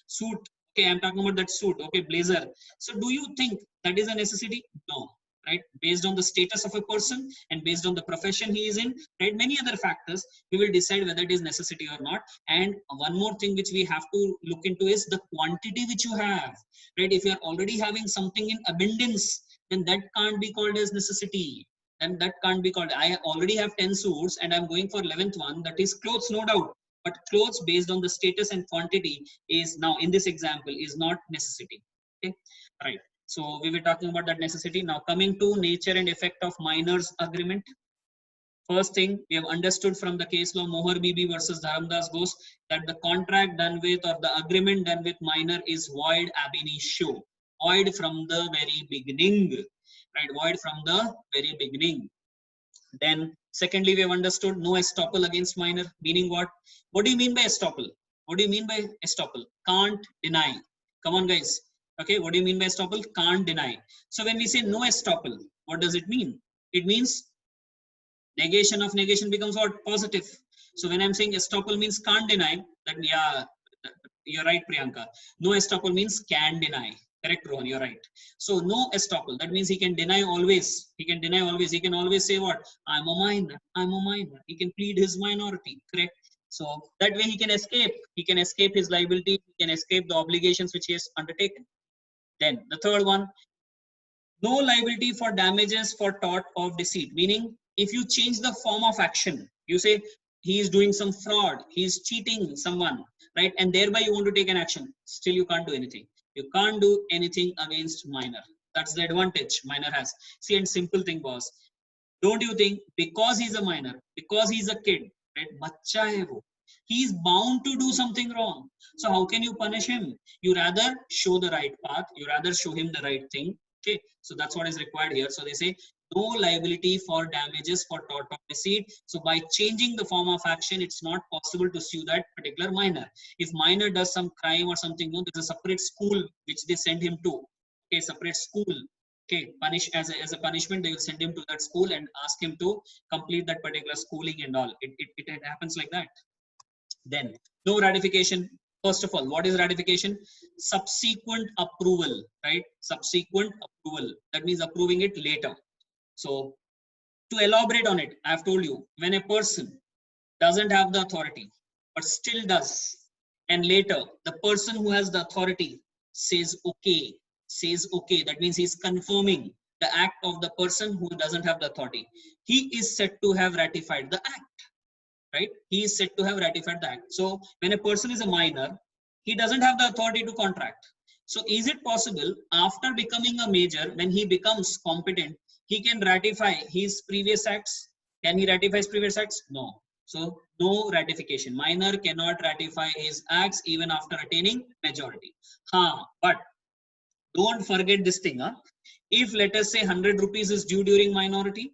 suit. Okay, I'm talking about that suit. Okay, blazer. So, do you think that is a necessity? No, right? Based on the status of a person and based on the profession he is in, right? Many other factors, we will decide whether it is necessity or not. And one more thing which we have to look into is the quantity which you have, right? If you are already having something in abundance, then that can't be called as necessity. And that can't be called. I already have 10 suits and I'm going for 11th one. That is clothes, no doubt. But clothes based on the status and quantity is now in this example is not necessity. Okay, right. So we were talking about that necessity. Now coming to nature and effect of minors agreement. First thing we have understood from the case law Mohar Bibi versus Dharamdas Ghosh that the contract done with or the agreement done with minor is void ab initio, void from the very beginning, right? Void from the very beginning. Then secondly, we have understood no estoppel against minor, meaning what? What do you mean by estoppel? What do you mean by estoppel? Can't deny. Come on, guys. Okay, what do you mean by estoppel? Can't deny. So when we say no estoppel, what does it mean? It means negation of negation becomes what? Positive. So when I'm saying estoppel means can't deny, that yeah, you're right, Priyanka. No estoppel means can deny. Correct, Rohan, you're right. So no estoppel. That means he can deny always. He can deny always. He can always say what? I'm a minor. I'm a minor. He can plead his minority. Correct. So that way he can escape. He can escape his liability. He can escape the obligations which he has undertaken. Then the third one, no liability for damages for tort of deceit. Meaning, if you change the form of action, you say he is doing some fraud, he is cheating someone, right? And thereby you want to take an action. Still, you can't do anything. You can't do anything against minor. That's the advantage minor has. See, and simple thing was, don't you think because he's a minor, because he's a kid, right? Bachcha hai wo. He is bound to do something wrong. So how can you punish him? You rather show the right path. You rather show him the right thing. Okay, so that's what is required here. So they say no liability for damages for tort of deceit. So by changing the form of action, it's not possible to sue that particular minor. If minor does some crime or something, no, there's a separate school which they send him to. Okay, separate school. Okay, punish as a punishment, they will send him to that school and ask him to complete that particular schooling and all. It happens like that. Then no ratification. First of all, what is ratification? Subsequent approval, right? Subsequent approval. That means approving it later. So to elaborate on it, I have told you, when a person doesn't have the authority, but still does, and later the person who has the authority says okay, that means he's confirming the act of the person who doesn't have the authority. He is said to have ratified the act. Right? He is said to have ratified the act. So when a person is a minor, he doesn't have the authority to contract. So is it possible after becoming a major, when he becomes competent, he can ratify his previous acts? Can he ratify his previous acts? No. So no ratification. Minor cannot ratify his acts even after attaining majority. But don't forget this thing. If let us say 100 rupees is due during minority,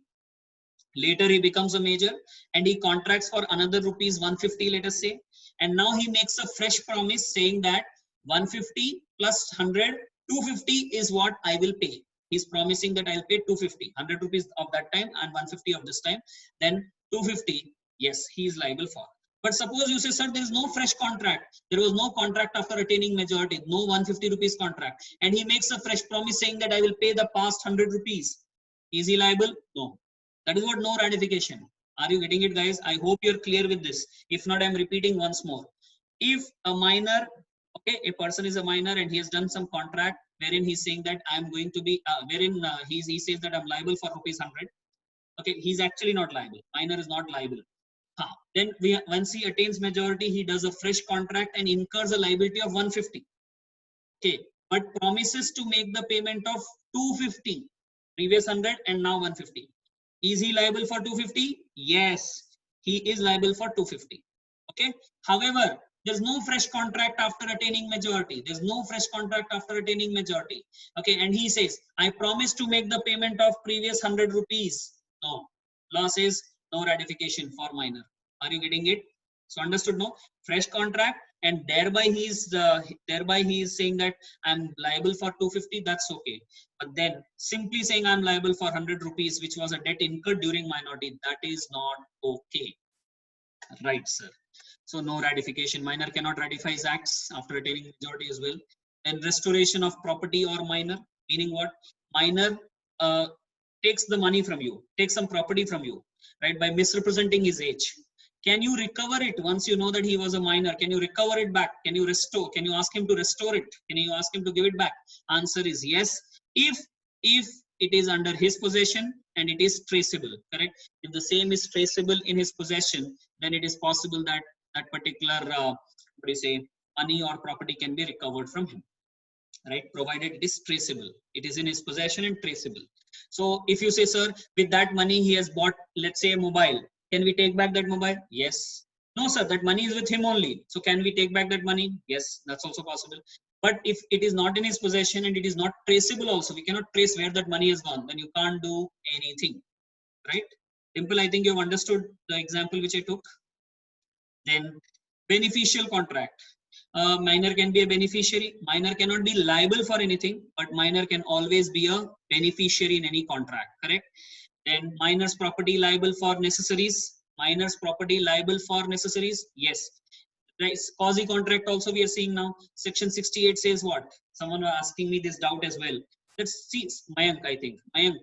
later he becomes a major and he contracts for another rupees 150, let us say, and now he makes a fresh promise saying that 150 plus 100, 250 is what I will pay. He's promising that I'll pay 250, 100 rupees of that time and 150 of this time, then 250, yes, he is liable for. But suppose you say, sir, there is no fresh contract. There was no contract after attaining majority, no 150 rupees contract. And he makes a fresh promise saying that I will pay the past 100 rupees. Is he liable? No. That is what no ratification. Are you getting it, guys? I hope you're clear with this. If not, I'm repeating once more. If a minor, okay, a person is a minor and he has done some contract wherein he's saying that I'm going to be, he says that I'm liable for rupees 100. Okay, he's actually not liable. Minor is not liable. Then once he attains majority, he does a fresh contract and incurs a liability of 150. Okay, but promises to make the payment of 250, previous 100 and now 150. Is he liable for 250? Yes, he is liable for 250. Okay. However, there's no fresh contract after attaining majority. There's no fresh contract after attaining majority. Okay, and he says, I promise to make the payment of previous 100 rupees. No, law says no ratification for minor. Are you getting it? So understood? No, fresh contract, and thereby he is saying that I'm liable for 250. That's okay. But then simply saying I'm liable for 100 rupees, which was a debt incurred during minority, that is not okay. Right, sir. So no ratification. Minor cannot ratify his acts after attaining majority as well. And restoration of property or minor, meaning what? Minor takes the money from you, takes some property from you, right, by misrepresenting his age. Can you recover it once you know that he was a minor? Can you recover it back? Can you restore? Can you ask him to restore it? Can you ask him to give it back? Answer is yes. If it is under his possession and it is traceable, correct? If the same is traceable in his possession, then it is possible that that particular money or property can be recovered from him, right? Provided it is traceable, it is in his possession and traceable. So if you say, sir, with that money he has bought, let's say, a mobile, can we take back that mobile? Yes. No, sir, that money is with him only. So can we take back that money? Yes, that's also possible. But if it is not in his possession and it is not traceable also, we cannot trace where that money has gone, then you can't do anything, right? Dimple, I think you've understood the example which I took. Then beneficial contract. Minor can be a beneficiary. Minor cannot be liable for anything, but minor can always be a beneficiary in any contract, correct? Then minor's property liable for necessaries. Minor's property liable for necessaries. Yes. Right. Quasi contract also we are seeing now. Section 68 says what? Someone was asking me this doubt as well. Let's see, Mayank, I think. Mayank,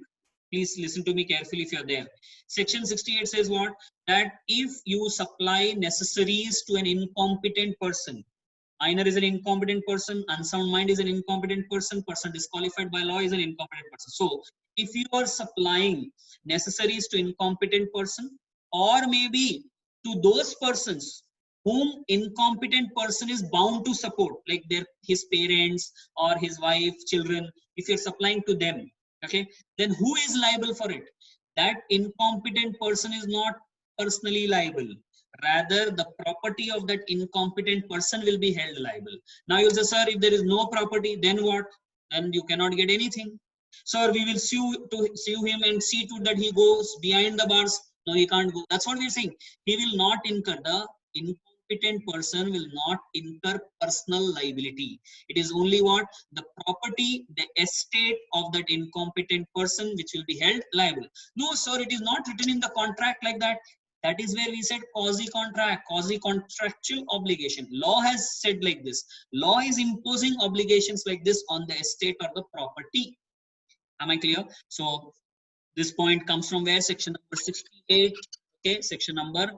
please listen to me carefully if you're there. Section 68 says what? That if you supply necessaries to an incompetent person, minor is an incompetent person, unsound mind is an incompetent person, person disqualified by law is an incompetent person. So if you are supplying necessaries to incompetent person, or maybe to those persons whom incompetent person is bound to support, like his parents or his wife, children, if you're supplying to them, okay, then who is liable for it? That incompetent person is not personally liable. Rather, the property of that incompetent person will be held liable. Now you'll say, sir, if there is no property, then what? Then you cannot get anything. Sir, we will sue him and see to that he goes behind the bars. No, he can't go. That's what we're saying. He will not incur, the incompetent person will not incur personal liability. It is only what? The property, the estate of that incompetent person which will be held liable. No, sir, it is not written in the contract like that. That is where we said quasi-contract, quasi-contractual obligation. Law has said like this. Law is imposing obligations like this on the estate or the property. Am I clear? So this point comes from where? Section number 68. Okay, section number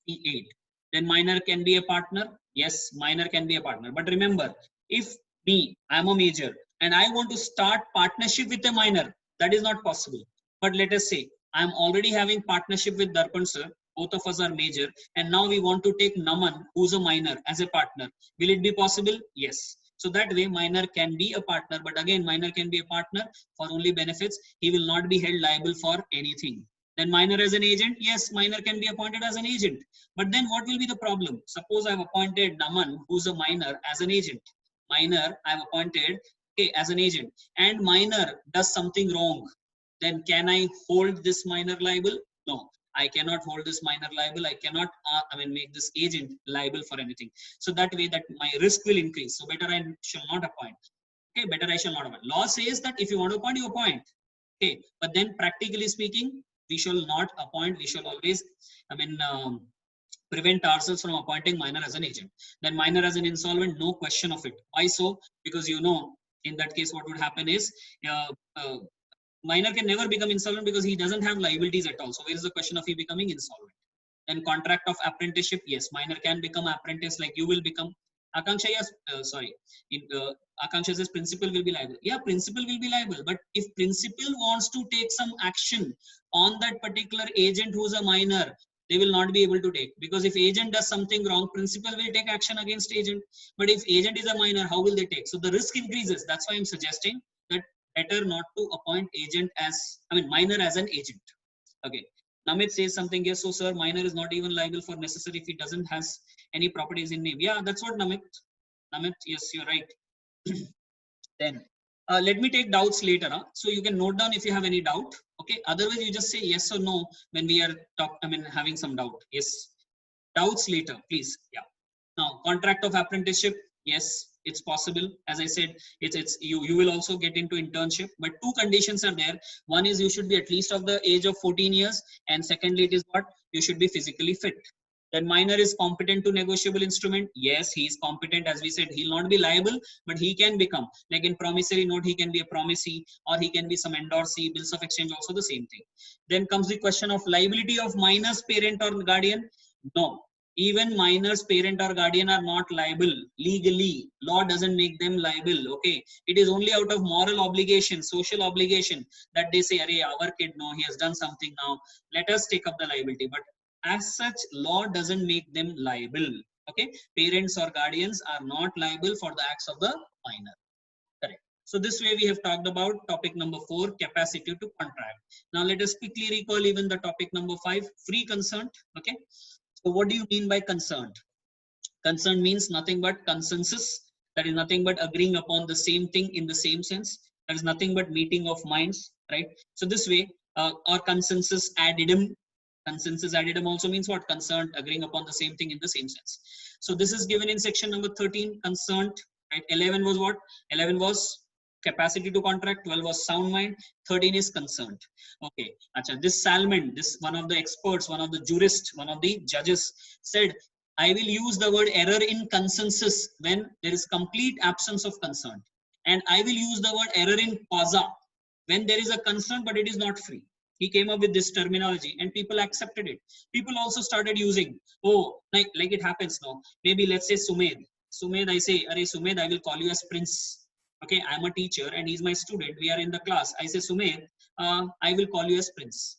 68. Then minor can be a partner. Yes, minor can be a partner. But remember, if I am a major and I want to start partnership with a minor, that is not possible. But let us say I am already having partnership with Darpan sir. Both of us are major, and now we want to take Naman, who's a minor, as a partner. Will it be possible? Yes. So that way minor can be a partner, but again minor can be a partner for only benefits. He will not be held liable for anything. Then minor as an agent, yes, minor can be appointed as an agent. But then what will be the problem? Suppose I've appointed Naman, who's a minor, as an agent. Minor I've appointed, okay, as an agent, and minor does something wrong. Then can I hold this minor liable? No. I cannot hold this minor liable. I cannot make this agent liable for anything. So that way that my risk will increase. So better I shall not appoint. Okay, better I shall not appoint. Law says that if you want to appoint, you appoint. Okay, but then practically speaking, we shall not appoint. We shall always, prevent ourselves from appointing minor as an agent. Then minor as an insolvent, no question of it. Why so? Because in that case, what would happen is uh, uh, minor can never become insolvent because he doesn't have liabilities at all. So where is the question of he becoming insolvent? Then contract of apprenticeship, yes, minor can become apprentice like you will become. Akanksha, yes, sorry. Akanksha says principal will be liable. Yeah, principal will be liable. But if principal wants to take some action on that particular agent who's a minor, they will not be able to take, because if agent does something wrong, principal will take action against agent. But if agent is a minor, how will they take? So the risk increases. That's why I'm suggesting that better not to appoint agent as, minor as an agent. Okay. Namit says something. Yes, so sir, minor is not even liable for necessary if he doesn't has any properties in name. Yeah, that's what Namit. Namit, yes, you're right. Then let me take doubts later. Huh? So you can note down if you have any doubt. Okay. Otherwise, you just say yes or no when we are having some doubt. Yes. Doubts later, please. Yeah. Now, contract of apprenticeship. Yes, it's possible. As I said, it's you will also get into internship, but two conditions are there. One is you should be at least of the age of 14 years, and secondly, it is what you should be physically fit. Then minor is competent to negotiable instrument. Yes, he is competent. As we said, he'll not be liable, but he can become, like in promissory note, he can be a promisee, or he can be some endorsee. Bills of exchange also the same thing. Then comes the question of liability of minor's parent or guardian. No, even minors parent or guardian are not liable legally. Law doesn't make them liable. Okay, it is only out of moral obligation, social obligation, that they say, "Arey, our kid, no, he has done something, now let us take up the liability." But as such, law doesn't make them liable. Okay, parents or guardians are not liable for the acts of the minor. Correct. So this way we have talked about topic number 4, capacity to contract. Now let us quickly recall even the topic number 5, free consent. Okay, so what do you mean by concerned? Concern means nothing but consensus. That is nothing but agreeing upon the same thing in the same sense. That is nothing but meeting of minds, right? So this way, or consensus ad idem. Consensus ad idem also means what? Concerned, agreeing upon the same thing in the same sense. So this is given in section number 13, concerned. Right? 11 was what? 11 was capacity to contract. 12 was sound mind. 13 is concerned. Okay. Achha, this Salmon, this one of the experts, one of the jurists, one of the judges said, I will use the word error in consensus when there is complete absence of concern. And I will use the word error in causa when there is a concern but it is not free. He came up with this terminology and people accepted it. People also started using, like it happens now. Maybe let's say Sumed. Sumed, I say, Arey Sumed, I will call you as Prince. Okay, I'm a teacher and he's my student. We are in the class. I say, Sumed, I will call you as Prince.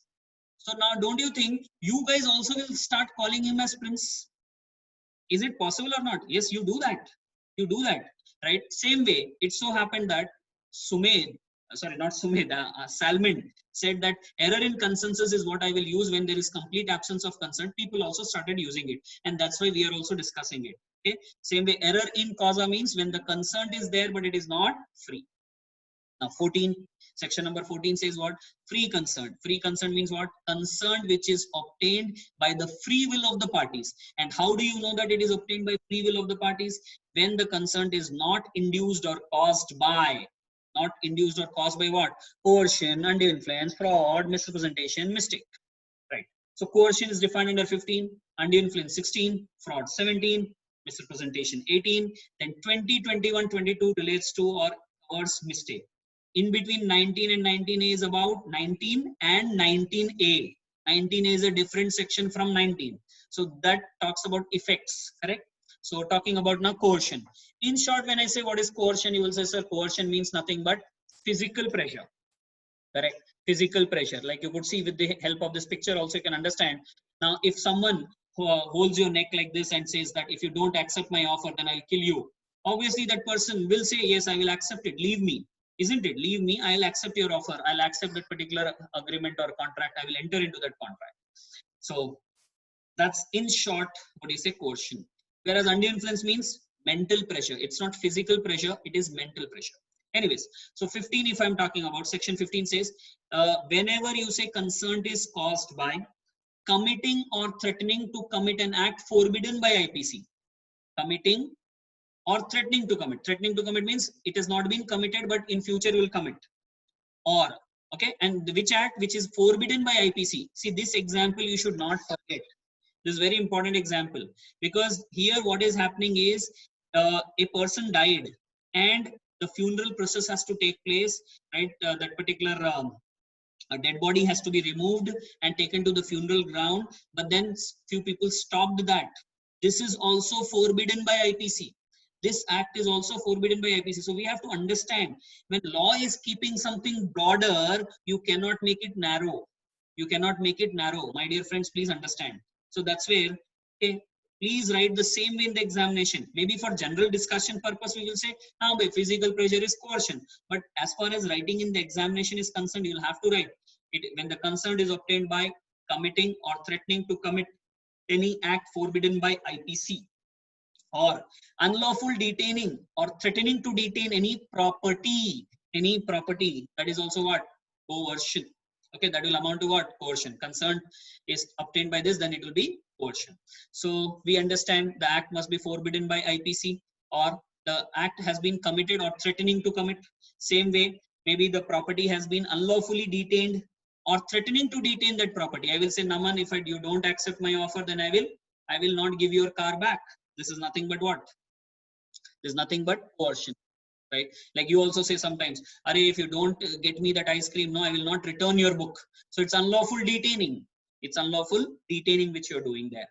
So now don't you think you guys also will start calling him as Prince? Is it possible or not? Yes, you do that. You do that, right? Same way, it so happened that Sumed, sorry, not Sumed, Salmon said that error in consensus is what I will use when there is complete absence of consent. People also started using it, and that's why we are also discussing it. Okay. Same way, error in causa means when the consent is there but it is not free. Now, 14, section number 14 says what? Free consent. Free consent means what? Consent which is obtained by the free will of the parties. And how do you know that it is obtained by free will of the parties? When the consent is not induced or caused by, not induced or caused by what? Coercion, undue influence, fraud, misrepresentation, mistake. Right. So coercion is defined under 15, undue influence 16, fraud 17, misrepresentation 18, then 20, 21, 22 relates to or covers mistake. In between 19 and 19A is about 19 and 19A. 19A is a different section from 19. So that talks about effects, correct? So talking about now coercion. In short, when I say what is coercion, you will say, sir, coercion means nothing but physical pressure, correct? Physical pressure. Like you could see with the help of this picture also you can understand. Now, if someone holds your neck like this and says that if you don't accept my offer, then I'll kill you. Obviously, that person will say, yes, I will accept it. Leave me. Isn't it? Leave me. I'll accept your offer. I'll accept that particular agreement or contract. I will enter into that contract. So that's in short, what do you say, coercion. Whereas undue influence means mental pressure. It's not physical pressure. It is mental pressure. Anyways, so 15, if I'm talking about, section 15 says, whenever you say consent is caused by committing or threatening to commit an act forbidden by IPC. Committing or threatening to commit. Threatening to commit means it has not been committed, but in future will commit. Or, okay, and which act which is forbidden by IPC. See, this example you should not forget. This is very important example, because here what is happening is a person died and the funeral process has to take place, right? That particular a dead body has to be removed and taken to the funeral ground, but then few people stopped that. This is also forbidden by IPC. This act is also forbidden by IPC. So we have to understand, when law is keeping something broader, you cannot make it narrow. You cannot make it narrow. My dear friends, please understand. So that's where, okay, please write the same way in the examination. Maybe for general discussion purpose, we will say, now physical pressure is coercion. But as far as writing in the examination is concerned, you'll have to write it when the consent is obtained by committing or threatening to commit any act forbidden by IPC, or unlawful detaining or threatening to detain any property. That is also what? Coercion. Okay, that will amount to what? Coercion. Consent is obtained by this, then it will be coercion. So we understand the act must be forbidden by IPC, or the act has been committed or threatening to commit. Same way, maybe the property has been unlawfully detained or threatening to detain that property. I will say, Naman, if you don't accept my offer, then I will not give your car back. This is nothing but what? This is nothing but coercion, right? Like you also say sometimes, Are, if you don't get me that ice cream, no, I will not return your book. So it's unlawful detaining. It's unlawful detaining which you're doing there.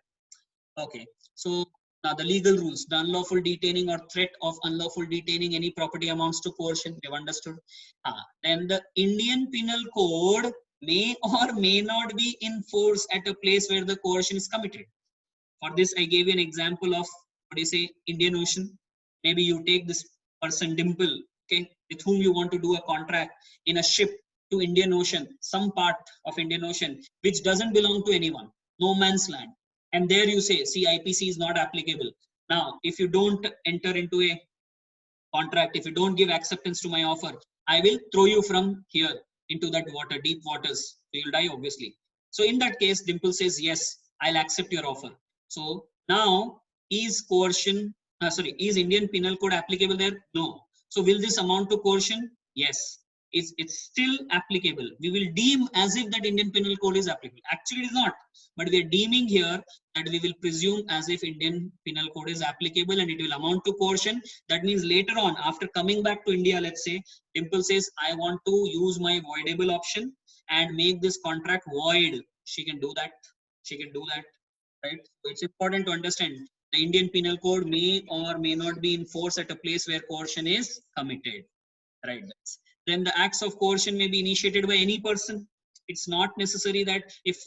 Okay. So now the legal rules, the unlawful detaining or threat of unlawful detaining any property amounts to coercion. We have understood. Then the Indian Penal Code may or may not be in force at a place where the coercion is committed. For this, I gave you an example of, what do you say, Indian Ocean. Maybe you take this person Dimple, okay, with whom you want to do a contract in a ship to Indian Ocean, some part of Indian Ocean, which doesn't belong to anyone, no man's land. And there you say, see, IPC is not applicable. Now, if you don't enter into a contract, if you don't give acceptance to my offer, I will throw you from here into that water, deep waters. So you'll die, obviously. So in that case, Dimple says, yes, I'll accept your offer. So now, is coercion, is Indian Penal Code applicable there? No. So will this amount to coercion? Yes. It's still applicable. We will deem as if that Indian Penal Code is applicable. Actually, it is not. But we are deeming here that we will presume as if Indian Penal Code is applicable and it will amount to coercion. That means later on, after coming back to India, let's say, Dimple says, I want to use my voidable option and make this contract void. She can do that. She can do that. Right? So it's important to understand the Indian Penal Code may or may not be in force at a place where coercion is committed. Right? Then the acts of coercion may be initiated by any person. It's not necessary that if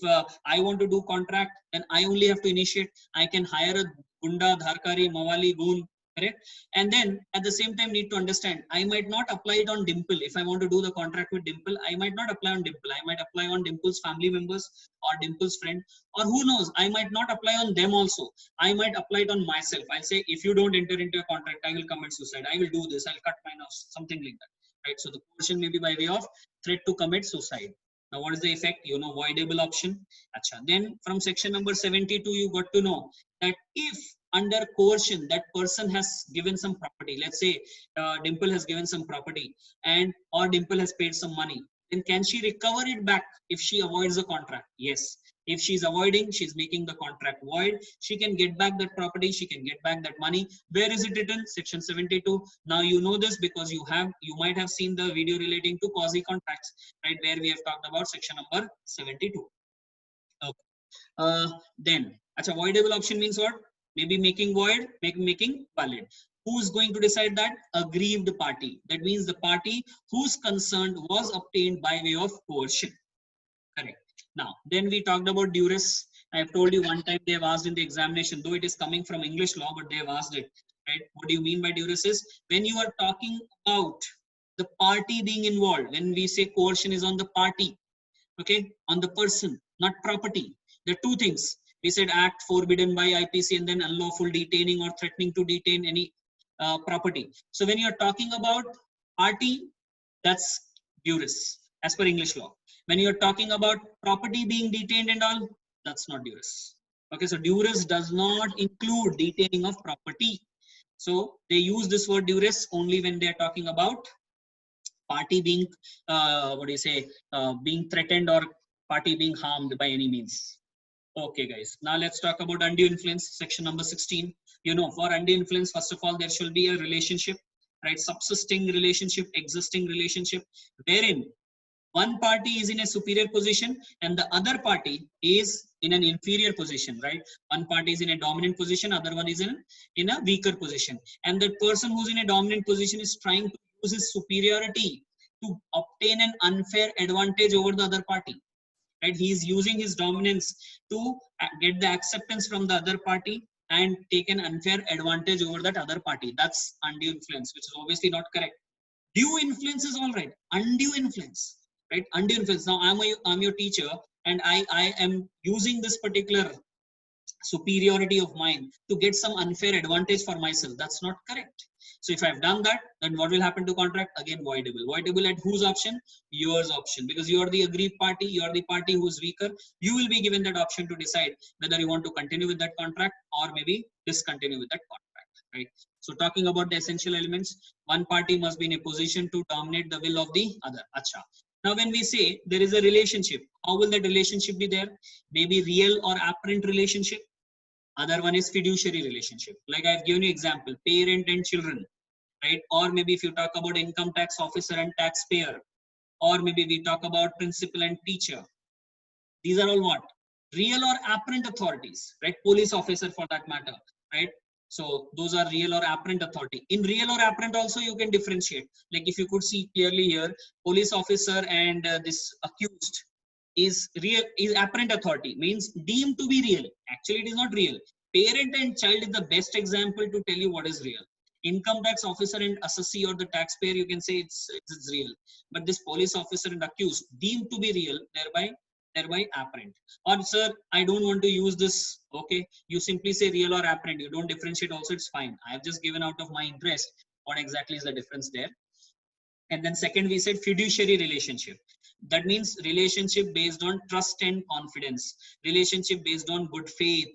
I want to do contract, then I only have to initiate. I can hire a gunda, dharkari, mawali, goon, correct? And then at the same time need to understand, I might not apply it on Dimple. If I want to do the contract with Dimple, I might not apply on Dimple. I might apply on Dimple's family members or Dimple's friend, or who knows, I might not apply on them also. I might apply it on myself. I'll say, if you don't enter into a contract, I will commit suicide. I will do this. I'll cut my nose, something like that. Right? So the coercion may be by way of threat to commit suicide. Now, what is the effect? You know, voidable option. Achha. Then from section number 72, you got to know that if under coercion that person has given some property, let's say Dimple has given some property and or Dimple has paid some money, then can she recover it back if she avoids the contract? Yes. If she's avoiding, she's making the contract void, she can get back that property, she can get back that money. Where is it written? Section 72. Now you know this because you might have seen the video relating to quasi contracts, right, where we have talked about section number 72. Okay. Then, voidable option means what? Maybe making void, making valid. Who's going to decide that? Aggrieved party. That means the party whose consent was obtained by way of coercion. Correct. Now, then we talked about duress. I have told you one time they have asked in the examination, though it is coming from English law, but they have asked it. Right? What do you mean by duress is when you are talking about the party being involved, when we say coercion is on the party, okay, on the person, not property. There are two things. We said act forbidden by IPC and then unlawful detaining or threatening to detain any property. So when you are talking about party, that's duress as per English law. When you're talking about property being detained and all, that's not duress. Okay, so duress does not include detaining of property. So they use this word duress only when they are talking about party being, what do you say, being threatened or party being harmed by any means. Okay, guys. Now let's talk about undue influence, section number 16. You know, for undue influence, first of all, there should be a relationship, right? Subsisting relationship, existing relationship, wherein one party is in a superior position and the other party is in an inferior position, right? One party is in a dominant position, other one is in a weaker position. And the person who's in a dominant position is trying to use his superiority to obtain an unfair advantage over the other party. Right? He is using his dominance to get the acceptance from the other party and take an unfair advantage over that other party. That's undue influence, which is obviously not correct. Due influence is all right. Undue influence, right? Undue influence. Now I'm your teacher, and I am using this particular superiority of mine to get some unfair advantage for myself. That's not correct. So if I've done that, then what will happen to contract? Again, voidable. Voidable at whose option? Yours option. Because you are the aggrieved party, you are the party who's weaker. You will be given that option to decide whether you want to continue with that contract or maybe discontinue with that contract, right? So talking about the essential elements, one party must be in a position to dominate the will of the other. Acha. Now, when we say there is a relationship, how will that relationship be there? Maybe real or apparent relationship. Other one is fiduciary relationship. Like I've given you example, parent and children, right? Or maybe if you talk about income tax officer and taxpayer, or maybe we talk about principal and teacher. These are all what? Real or apparent authorities, right? Police officer for that matter, right? So those are real or apparent authority. In real or apparent also you can differentiate. Like if you could see clearly here, police officer and this accused is real, is apparent authority, means deemed to be real. Actually it is not real. Parent and child is the best example to tell you what is real. Income tax officer and assessee or the taxpayer, you can say it's real. But this police officer and accused deemed to be real, thereby apparent. Or sir, I don't want to use this. Okay, you simply say real or apparent. You don't differentiate also, it's fine. I have just given out of my interest what exactly is the difference there. And then second, we said fiduciary relationship. That means relationship based on trust and confidence. Relationship based on good faith.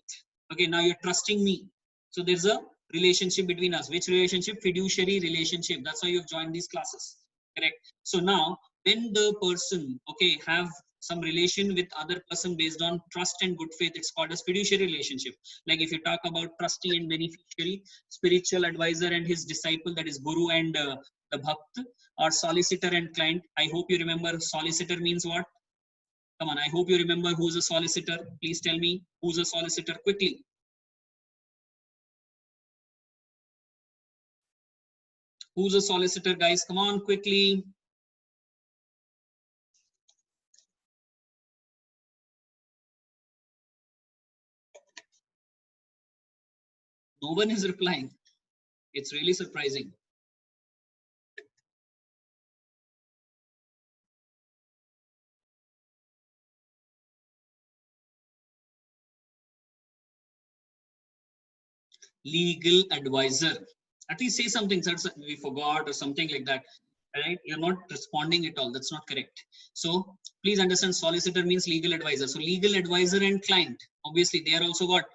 Okay, now you're trusting me. So there's a relationship between us. Which relationship? Fiduciary relationship. That's why you've joined these classes. Correct. So now when the person, okay, have some relation with other person based on trust and good faith, it's called as fiduciary relationship. Like if you talk about trustee and beneficiary, spiritual advisor and his disciple, that is guru and the bhakt, or solicitor and client. I hope you remember solicitor means what? Come on, I hope you remember who's a solicitor. Please tell me who's a solicitor quickly. Who's a solicitor, guys? Come on, quickly. No one is replying. It's really surprising. Legal advisor. At least say something, sir, we forgot or something like that. Right? You're not responding at all. That's not correct. So please understand, solicitor means legal advisor. So legal advisor and client, obviously they are also what?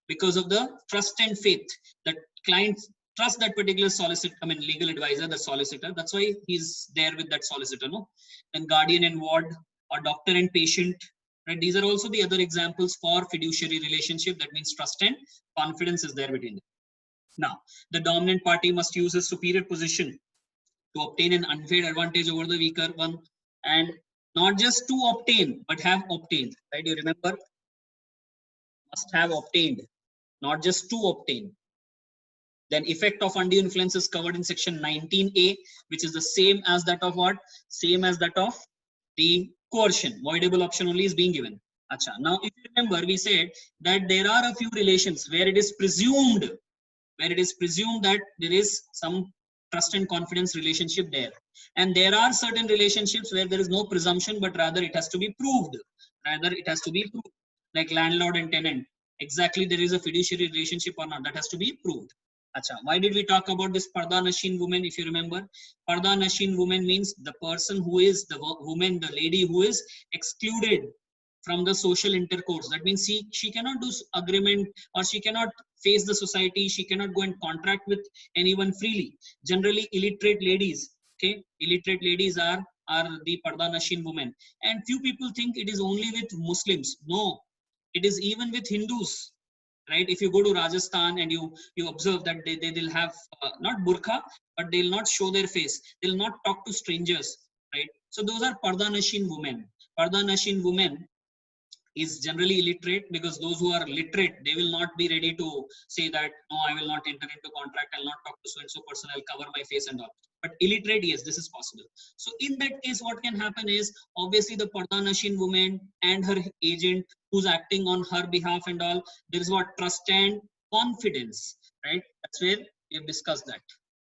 Because of the trust and faith that clients trust that particular solicitor, I mean legal advisor, the solicitor. That's why he's there with that solicitor, no? Then guardian and ward, or doctor and patient. Right? These are also the other examples for fiduciary relationship. That means trust and confidence is there between them. Now, the dominant party must use a superior position to obtain an unfair advantage over the weaker one, and not just to obtain, but have obtained. Right? You remember, must have obtained, not just to obtain. Then effect of undue influence is covered in section 19A, which is the same as that of what? Same as that of the coercion. Voidable option only is being given. Acha. Now, if you remember, we said that there are a few relations where it is presumed that there is some trust and confidence relationship there. And there are certain relationships where there is no presumption, but rather it has to be proved. Like landlord and tenant. Exactly, there is a fiduciary relationship or not, that has to be proved. Acha. Why did we talk about this Parda Nashin woman? If you remember, Parda Nashin woman means the person who is the woman, the lady who is excluded from the social intercourse. That means she cannot do agreement, or she cannot face the society, she cannot go and contract with anyone freely. Generally illiterate ladies, okay, illiterate ladies are the parda nashin women. And few people think it is only with Muslims. No, it is even with Hindus, right? If you go to Rajasthan and you observe that they will have not burqa, but they'll not show their face, they'll not talk to strangers, right? So those are parda nashin women. Parda nashin women is generally illiterate, because those who are literate, they will not be ready to say that no, I will not enter into contract, I'll not talk to so and so person, I'll cover my face and all. But illiterate, yes, this is possible. So in that case, what can happen is, obviously the parda nashin woman and her agent who's acting on her behalf and all, there is what, trust and confidence, right? That's where we have discussed that.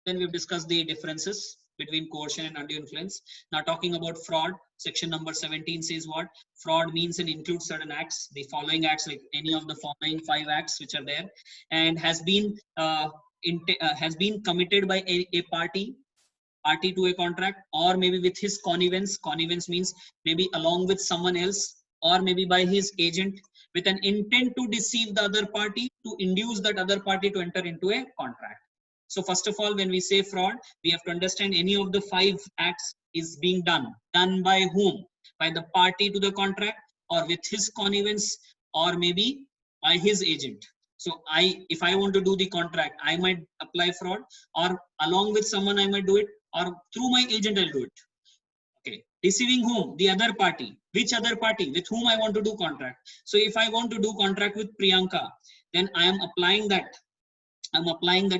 Then we've discussed the differences between coercion and undue influence. Now talking about fraud, section number 17 says what? Fraud means and includes certain acts, the following acts, like any of the following 5 acts which are there, and has been committed by a party to a contract, or maybe with his connivance. Connivance means maybe along with someone else, or maybe by his agent, with an intent to deceive the other party, to induce that other party to enter into a contract. So first of all, when we say fraud, we have to understand any of the 5 acts is being done by whom? By the party to the contract, or with his connivance, or maybe by his agent. So if I want to do the contract, I might apply fraud, or along with someone I might do it, or through my agent I'll do it. Okay, deceiving whom? The other party. Which other party? With whom I want to do contract. So if I want to do contract with Priyanka, then I am applying that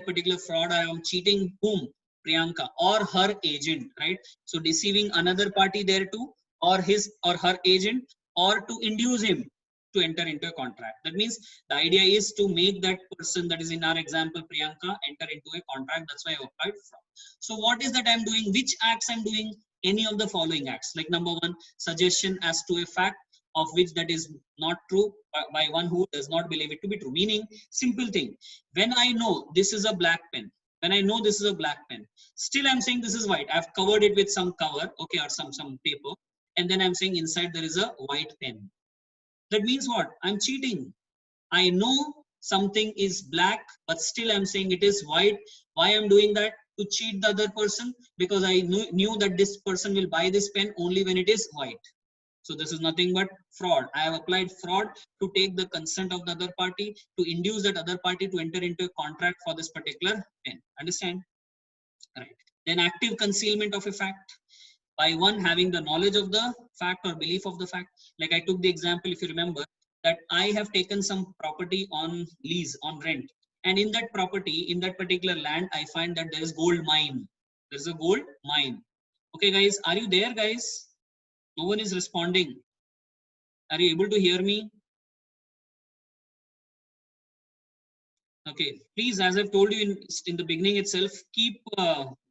particular fraud. I am cheating whom? Priyanka or her agent, right? So deceiving another party there too, or his or her agent, or to induce him to enter into a contract. That means the idea is to make that person, that is in our example Priyanka, enter into a contract. That's why I applied fraud. So what is that I'm doing? Which acts I'm doing? Any of the following acts. Like number 1, suggestion as to a fact of which that is not true by one who does not believe it to be true. Meaning, simple thing, when I know this is a black pen, still I'm saying this is white. I've covered it with some cover, okay, or some paper, and then I'm saying inside there is a white pen. That means what? I'm cheating. I know something is black, but still I'm saying it is white. Why I'm doing that? To cheat the other person, because I knew that this person will buy this pen only when it is white. So this is nothing but fraud. I have applied fraud to take the consent of the other party, to induce that other party to enter into a contract for this particular pen. Understand? Right. Then active concealment of a fact, by one having the knowledge of the fact or belief of the fact. Like I took the example, if you remember, that I have taken some property on lease, on rent. And in that property, in that particular land, I find that there is gold mine. There's a gold mine. Okay, guys, are you there, guys? No one is responding. Are you able to hear me? Okay, please, as I've told you in the beginning itself,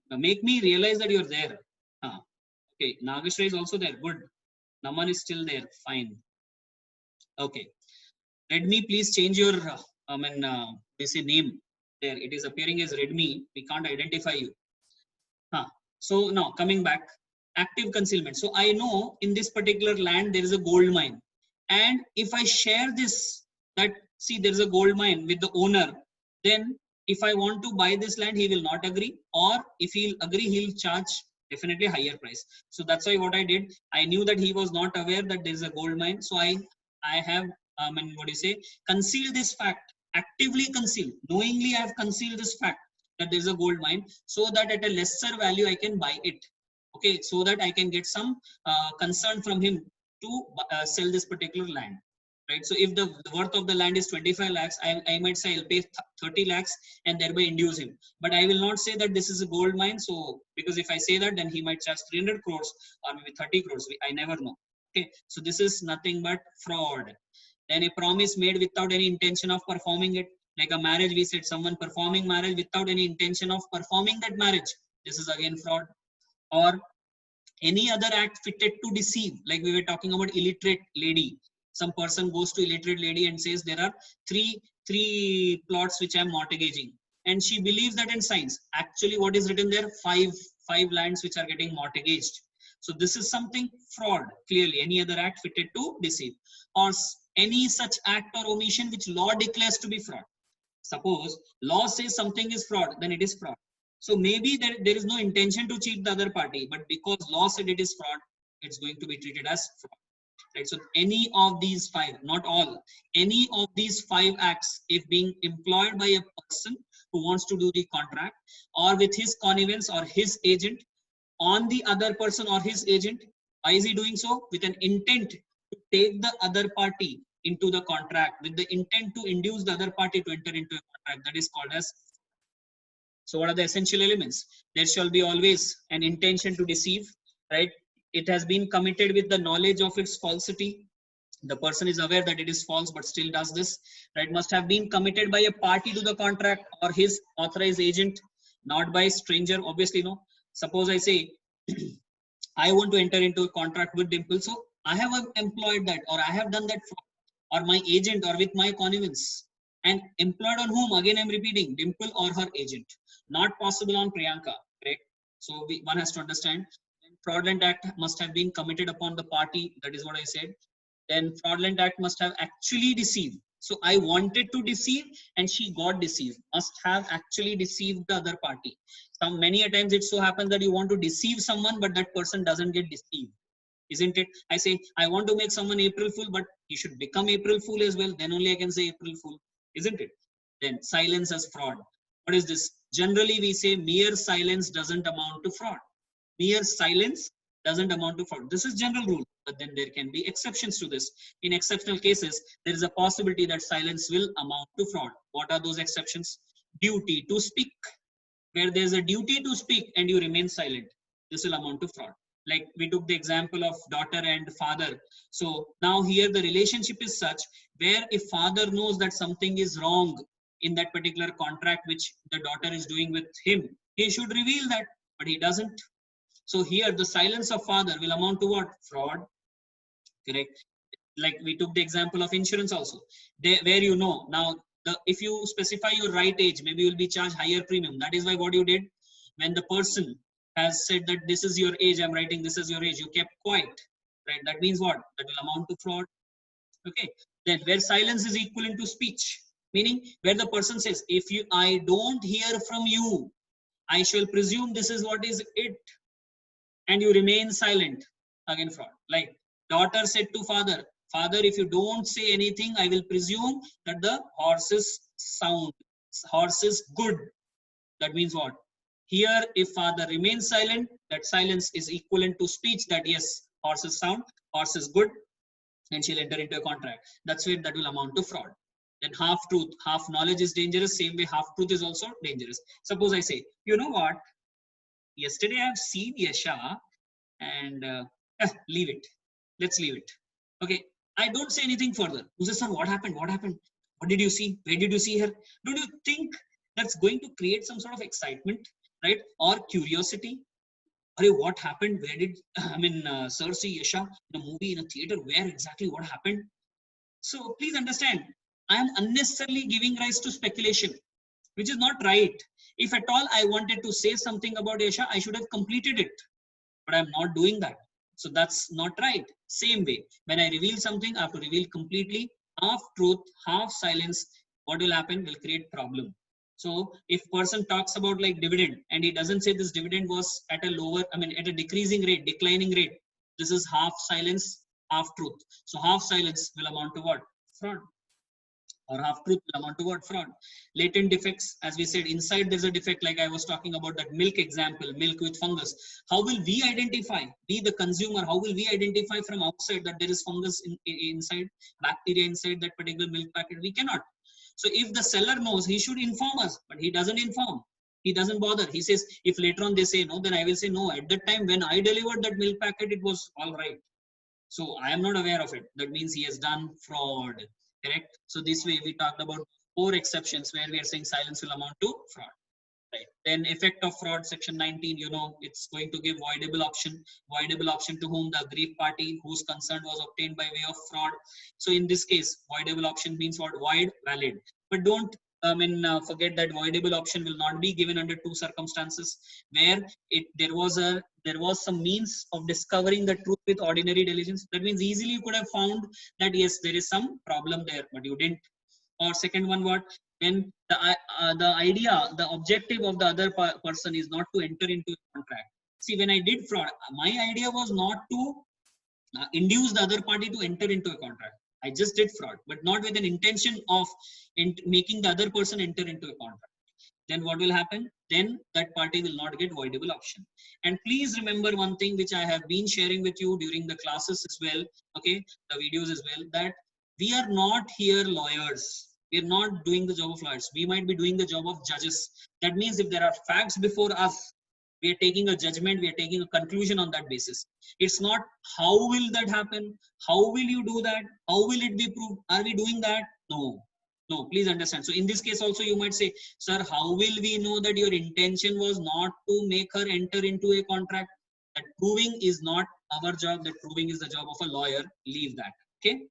make me realize that you're there. Okay, Nageshwar is also there. Good. Naman is still there. Fine. Okay. Redmi, please change your name there. It is appearing as Redmi. We can't identify you. So now coming back, active concealment. So I know in this particular land there is a gold mine, and if I share this, that see there is a gold mine with the owner, then if I want to buy this land, he will not agree, or if he'll agree, he'll charge definitely higher price. So that's why what I did, I knew that he was not aware that there is a gold mine, so I have concealed this fact, actively concealed, knowingly I have concealed this fact that there is a gold mine, so that at a lesser value I can buy it. Okay, so that I can get some concern from him to sell this particular land. Right. So if the worth of the land is 25 lakhs, I might say I'll pay 30 lakhs and thereby induce him. But I will not say that this is a gold mine. So because if I say that, then he might charge 300 crores or maybe 30 crores. I never know. Okay. So this is nothing but fraud. Then a promise made without any intention of performing it. Like a marriage, we said someone performing marriage without any intention of performing that marriage. This is again fraud. Or any other act fitted to deceive. Like we were talking about illiterate lady. Some person goes to illiterate lady and says there are three plots which I am mortgaging, and she believes that and signs. Actually, what is written there? Five lands which are getting mortgaged. So this is something fraud, clearly any other act fitted to deceive, or any such act or omission which law declares to be fraud. Suppose law says something is fraud, then it is fraud. So maybe there is no intention to cheat the other party, but because law said it is fraud, it's going to be treated as fraud. Right? So any of these five, not all, any of these five acts, if being employed by a person who wants to do the contract, or with his connivance or his agent on the other person or his agent, why is he doing so? With an intent to take the other party into the contract, with the intent to induce the other party to enter into a contract, that is called as. So what are the essential elements? There shall be always an intention to deceive, right? It has been committed with the knowledge of its falsity. The person is aware that it is false but still does this, right? Must have been committed by a party to the contract or his authorized agent, not by stranger, obviously. No, suppose I say I want to enter into a contract with Dimple, so I have employed that, or I have done that or my agent, or with my connivance, and employed on whom? Again I'm repeating, Dimple or her agent. Not possible on Priyanka, correct? So one has to understand, fraudulent act must have been committed upon the party, that is what I said. Then fraudulent act must have actually deceived. So I wanted to deceive and she got deceived. Must have actually deceived the other party. Many a times it so happens that you want to deceive someone, but that person doesn't get deceived. Isn't it? I say, I want to make someone April Fool, but he should become April Fool as well. Then only I can say April Fool. Isn't it? Then silence as fraud. What is this? Generally, we say mere silence doesn't amount to fraud. Mere silence doesn't amount to fraud. This is general rule, but then there can be exceptions to this. In exceptional cases, there is a possibility that silence will amount to fraud. What are those exceptions? Duty to speak. Where there's a duty to speak and you remain silent, this will amount to fraud. Like we took the example of daughter and father. So now here the relationship is such where if father knows that something is wrong in that particular contract which the daughter is doing with him, he should reveal that, but he doesn't. So here the silence of father will amount to what? Fraud. Correct. Like we took the example of insurance also, where you know now if you specify your right age, maybe you'll be charged higher premium. That is why what you did, when the person has said that this is your age, I'm writing this is your age, you kept quiet, right? That means what? That will amount to fraud. Okay. Then where silence is equivalent to speech, meaning where the person says, if I don't hear from you, I shall presume this is what is it, and you remain silent, again fraud. Like daughter said to father, father, if you don't say anything, I will presume that the horse is sound, horse is good. That means what? Here if father remains silent, that silence is equivalent to speech, that yes, horse is sound, horse is good, and she'll enter into a contract. That's where that will amount to fraud. Then half truth, half knowledge is dangerous, same way half truth is also dangerous. Suppose I say, you know what, yesterday I've seen Yasha and leave it. Let's leave it. Okay. I don't say anything further. You say, sir, what happened? What happened? What did you see? Where did you see her? Don't you think that's going to create some sort of excitement, right? Or curiosity? Arey, what happened? Where did, sir see Yasha in a movie, in a theater? Where exactly? What happened? So please understand, I am unnecessarily giving rise to speculation, which is not right. If at all I wanted to say something about Yasha, I should have completed it, but I'm not doing that. So that's not right. Same way, when I reveal something, I have to reveal completely. Half truth, half silence. What will happen? Will create problem. So if person talks about like dividend and he doesn't say this dividend was at a lower, at a decreasing rate, declining rate, this is half silence, half truth. So half silence will amount to what? Fraud. Or half truth will amount to what? Fraud. Latent defects, as we said, inside there's a defect, like I was talking about that milk example, milk with fungus. How will we identify, we the consumer, how will we identify from outside that there is fungus inside, bacteria inside that particular milk packet? We cannot. So if the seller knows, he should inform us, but he doesn't inform. He doesn't bother. He says, if later on they say no, then I will say no. At that time when I delivered that milk packet, it was all right. So I am not aware of it. That means he has done fraud. Correct. So this way we talked about 4 exceptions where we are saying silence will amount to fraud. Right. Then effect of fraud, section 19, it's going to give voidable option. Voidable option to whom? The aggrieved party whose consent was obtained by way of fraud. So in this case, voidable option means what? Void, valid. But don't forget that voidable option will not be given under two circumstances where there was some means of discovering the truth with ordinary diligence. That means easily you could have found that yes, there is some problem there, but you didn't. Or second one, what, when the idea, the objective of the other person is not to enter into a contract. See, when I did fraud, my idea was not to induce the other party to enter into a contract. I just did fraud, but not with an intention of making the other person enter into a contract. Then what will happen? Then that party will not get voidable option. And please remember one thing which I have been sharing with you during the classes as well, okay, the videos as well, that we are not here lawyers. We are not doing the job of lawyers. We might be doing the job of judges. That means if there are facts before us, we are taking a judgment, we are taking a conclusion on that basis. It's not how will that happen, how will you do that, how will it be proved, are we doing that? No, no, please understand. So in this case also you might say, sir, how will we know that your intention was not to make her enter into a contract? That proving is not our job, that proving is the job of a lawyer. Leave that. Okay,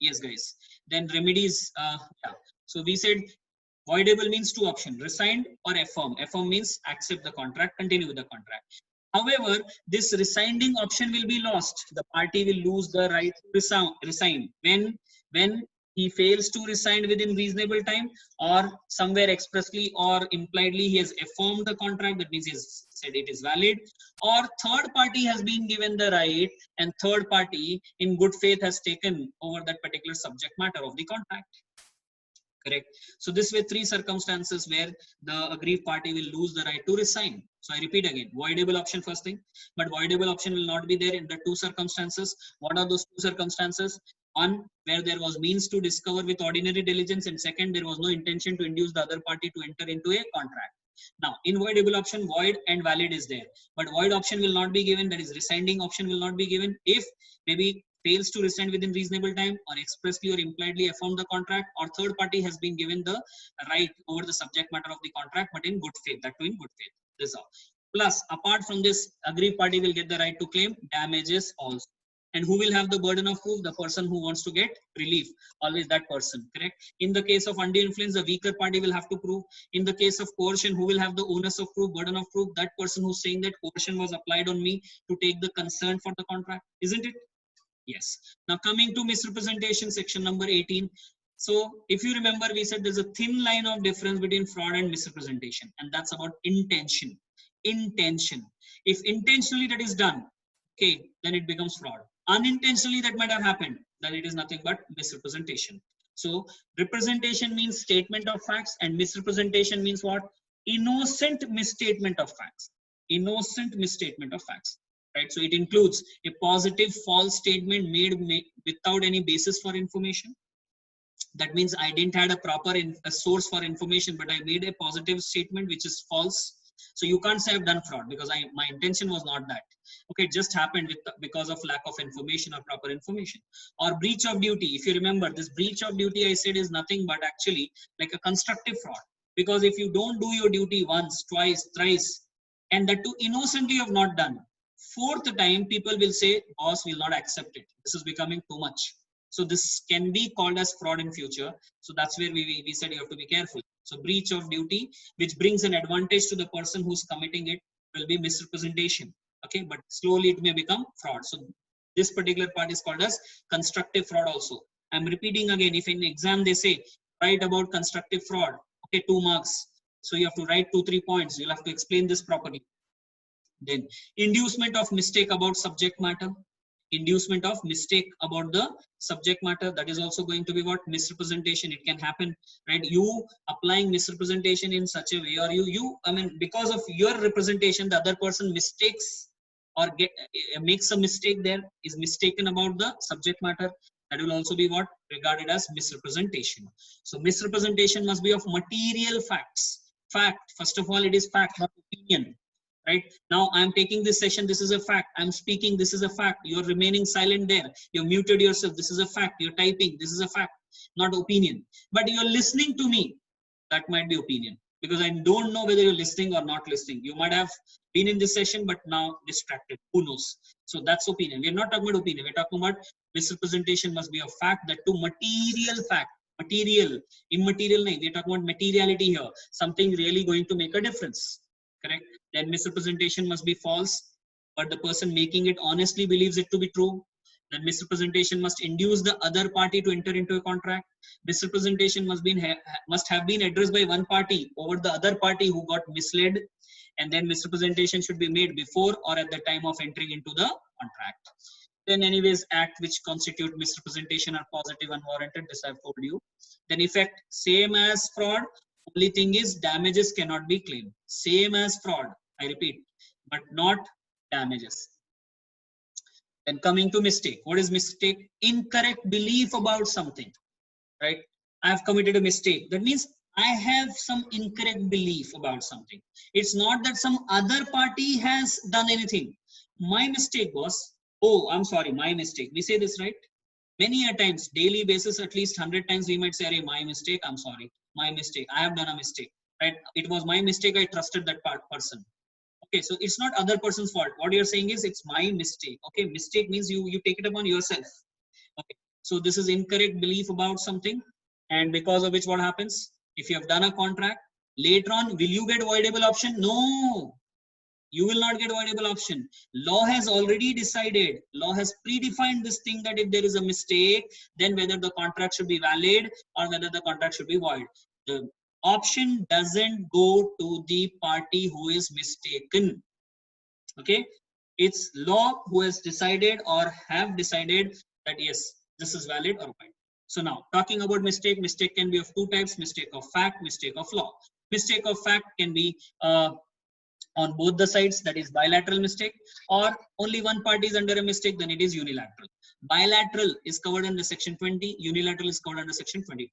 yes guys. Then remedies, yeah. So we said voidable means two options, resigned or affirm. Affirm means accept the contract, continue with the contract. However, this resigning option will be lost. The party will lose the right to resign when he fails to resign within reasonable time, or somewhere expressly or impliedly he has affirmed the contract. That means he has said it is valid, or third party has been given the right and third party in good faith has taken over that particular subject matter of the contract. Correct. So this way, three circumstances where the aggrieved party will lose the right to resign. So I repeat again, voidable option first thing, but voidable option will not be there in the two circumstances. What are those two circumstances? One, where there was means to discover with ordinary diligence, and second, there was no intention to induce the other party to enter into a contract. Now, in voidable option, void and valid is there, but void option will not be given. That is, resigning option will not be given if maybe fails to resign within reasonable time, or expressly or impliedly affirm the contract, or third party has been given the right over the subject matter of the contract, but in good faith, that too in good faith. This all. Plus, apart from this, aggrieved party will get the right to claim damages also. And who will have the burden of proof? The person who wants to get relief. Always that person, correct? In the case of undue influence, the weaker party will have to prove. In the case of coercion, who will have the onus of proof, burden of proof? That person who's saying that coercion was applied on me to take the concern for the contract, isn't it? Yes. Now coming to misrepresentation, section number 18. So if you remember, we said there's a thin line of difference between fraud and misrepresentation, and that's about intention. Intention. If intentionally that is done, okay, then it becomes fraud. Unintentionally that might have happened, then it is nothing but misrepresentation. So representation means statement of facts, and misrepresentation means what? Innocent misstatement of facts. Innocent misstatement of facts. Right? So it includes a positive false statement made without any basis for information. That means I didn't have a proper source for information, but I made a positive statement which is false. So you can't say I've done fraud because my intention was not that. Okay, it just happened because of lack of information or proper information. Or breach of duty. If you remember, this breach of duty I said is nothing but actually like a constructive fraud. Because if you don't do your duty once, twice, thrice, and that too innocently you have not done, fourth time people will say boss will not accept it, this is becoming too much. So this can be called as fraud in future. So that's where we said you have to be careful. So breach of duty which brings an advantage to the person who's committing it will be misrepresentation. Okay, but slowly it may become fraud. So this particular part is called as constructive fraud also. I'm repeating again, if in exam they say write about constructive fraud, okay, 2 marks, so you have to write 2-3 points, you'll have to explain this properly. Then inducement of mistake about subject matter. Inducement of mistake about the subject matter, that is also going to be what? Misrepresentation. It can happen, right? You applying misrepresentation in such a way, or I mean, because of your representation, the other person mistakes or makes a mistake there, is mistaken about the subject matter. That will also be what? Regarded as misrepresentation. So misrepresentation must be of material facts. Fact, first of all, it is fact, not opinion. Right now I'm taking this session, this is a fact. I'm speaking, this is a fact. You're remaining silent there, you're muted yourself, this is a fact. You're typing, this is a fact, not opinion. But you're listening to me, that might be opinion, because I don't know whether you're listening or not listening. You might have been in this session but now distracted, who knows? So that's opinion. We're not talking about opinion, we're talking about misrepresentation must be a fact, that to material fact. Material, immaterial nahi. We're talking about materiality here. Something really going to make a difference. Correct? Then misrepresentation must be false, but the person making it honestly believes it to be true. Then misrepresentation must induce the other party to enter into a contract. Misrepresentation must have been addressed by one party over the other party who got misled, and then misrepresentation should be made before or at the time of entering into the contract. Then anyways, act which constitute misrepresentation are positive and warranted. This I've told you. Then effect, same as fraud. Only thing is damages cannot be claimed. Same as fraud, I repeat, but not damages. Then coming to mistake. What is mistake? Incorrect belief about something, right? I have committed a mistake. That means I have some incorrect belief about something. It's not that some other party has done anything. My mistake was, oh, I'm sorry, my mistake. We say this, right? Many a times, daily basis, at least 100 times we might say, hey, my mistake, I'm sorry, my mistake, I have done a mistake, right? It was my mistake, I trusted that person. Okay, so it's not other person's fault. What you're saying is it's my mistake. Okay, mistake means you take it upon yourself. Okay, so this is incorrect belief about something, and because of which what happens? If you have done a contract, later on, will you get voidable option? No, you will not get voidable option. Law has already decided, law has predefined this thing that if there is a mistake, then whether the contract should be valid or whether the contract should be void. The option doesn't go to the party who is mistaken. Okay, it's law who has decided or have decided that yes, this is valid or void. So now talking about mistake, mistake can be of two types: mistake of fact, mistake of law. Mistake of fact can be on both the sides, that is bilateral mistake, or only one party is under a mistake, then it is unilateral. Bilateral is covered under section 20, unilateral is covered under section 22.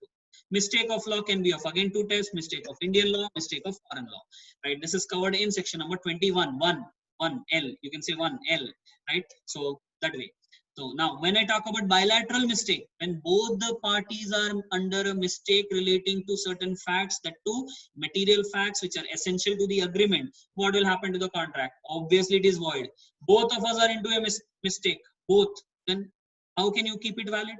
Mistake of law can be of again two types: mistake of Indian law, mistake of foreign law, right? This is covered in section number 21, 1L, you can say 1L, right? So that way. So now when I talk about bilateral mistake, when both the parties are under a mistake relating to certain facts, that two material facts which are essential to the agreement, what will happen to the contract? Obviously it is void. Both of us are into a mistake, both. Then how can you keep it valid?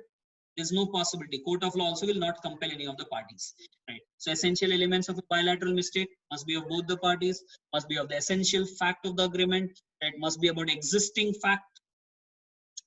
There's no possibility. Court of law also will not compel any of the parties, right? So essential elements of a bilateral mistake must be of both the parties, must be of the essential fact of the agreement, right? Must be about existing fact.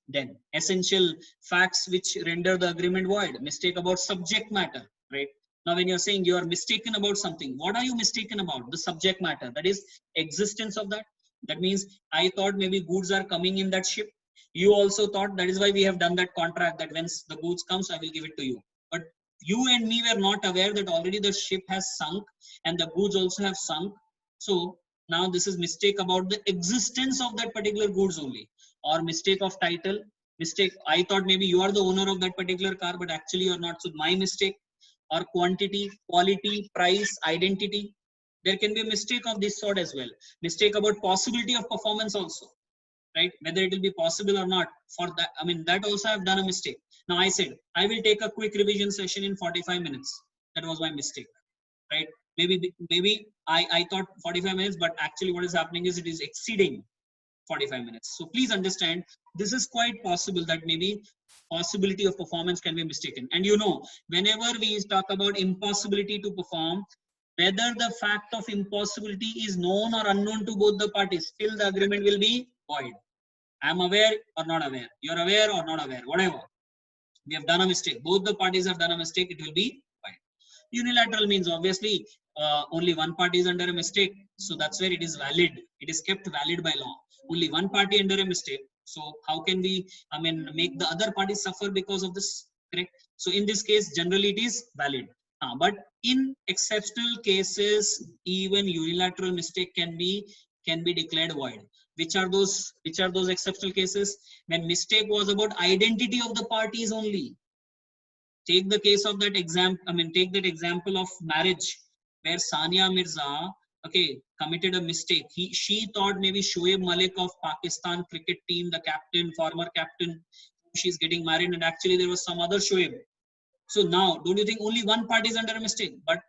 Then essential facts which render the agreement void. Mistake about subject matter, right? Now when you're saying you are mistaken about something, what are you mistaken about? The subject matter, that is existence of that. That means I thought maybe goods are coming in that ship. You also thought, that is why we have done that contract, that once the goods comes, I will give it to you. But you and me were not aware that already the ship has sunk and the goods also have sunk. So now this is mistake about the existence of that particular goods only. Or mistake of title, mistake, I thought maybe you are the owner of that particular car, but actually you are not, so my mistake. Or quantity, quality, price, identity, there can be a mistake of this sort as well. Mistake about possibility of performance also, right? Whether it will be possible or not. For that, I mean, that also I've done a mistake. Now I said I will take a quick revision session in 45 minutes. That was my mistake, right? Maybe I thought 45 minutes, but actually what is happening is it is exceeding 45 minutes. So please understand, this is quite possible that maybe possibility of performance can be mistaken. And you know, whenever we talk about impossibility to perform, whether the fact of impossibility is known or unknown to both the parties, still the agreement will be void. I am aware or not aware, you are aware or not aware, whatever. We have done a mistake. Both the parties have done a mistake, it will be void. Unilateral means obviously only one party is under a mistake. So that's where it is valid. It is kept valid by law. Only one party under a mistake. So how can we, I mean, make the other party suffer because of this? Correct. So in this case, generally it is valid. But in exceptional cases, even unilateral mistake can be declared void. Which are those exceptional cases? When mistake was about identity of the parties only. Take the case of that example. I mean, take that example of marriage where Sania Mirza, okay, committed a mistake. She thought maybe Shoaib Malik of Pakistan cricket team, the captain, former captain, she's getting married, and actually there was some other Shoaib. So now, don't you think only one party is under a mistake, but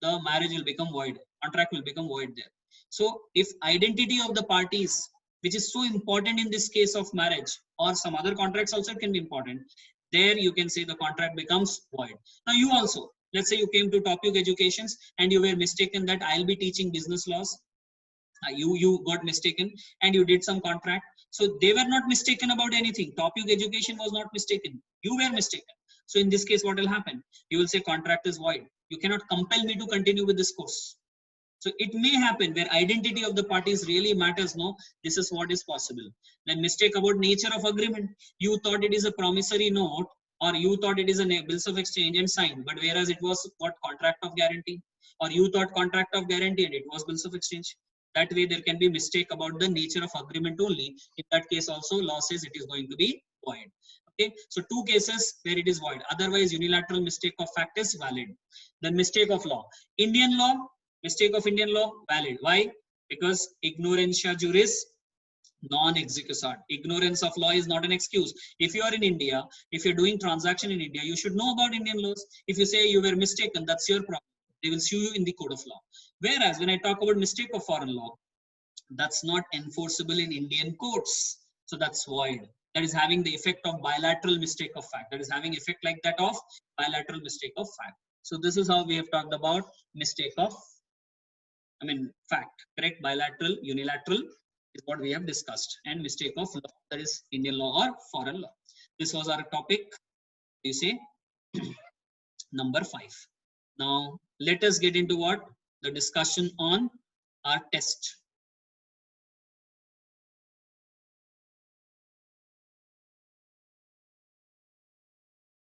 the marriage will become void, contract will become void there. So if identity of the parties, which is so important in this case of marriage, or some other contracts also can be important, there you can say the contract becomes void. Now you also, let's say you came to Topuk Educations and you were mistaken that I'll be teaching business laws. You got mistaken and you did some contract. So they were not mistaken about anything. Topuk Education was not mistaken. You were mistaken. So in this case, what will happen? You will say contract is void. You cannot compel me to continue with this course. So it may happen where identity of the parties really matters. No, this is what is possible. Then mistake about nature of agreement. You thought it is a promissory note, or you thought it is a bills of exchange and signed, but whereas it was what, contract of guarantee, or you thought contract of guarantee and it was bills of exchange. That way there can be mistake about the nature of agreement only. In that case also law says it is going to be void. Okay, so two cases where it is void. Otherwise unilateral mistake of fact is valid. Then mistake of law. Indian law, mistake of Indian law, valid. Why? Because ignorantia juris non executat. Ignorance of law is not an excuse. If you are in India, if you're doing transaction in India, you should know about Indian laws. If you say you were mistaken, that's your problem. They will sue you in the court of law. Whereas when I talk about mistake of foreign law, that's not enforceable in Indian courts. So that's void. That is having the effect of bilateral mistake of fact. That is having effect like that of bilateral mistake of fact. So this is how we have talked about mistake of, fact, correct? Bilateral, unilateral is what we have discussed, and mistake of law, that is Indian law or foreign law. This was our topic, you say, number 5. Now let us get into what? The discussion on our test.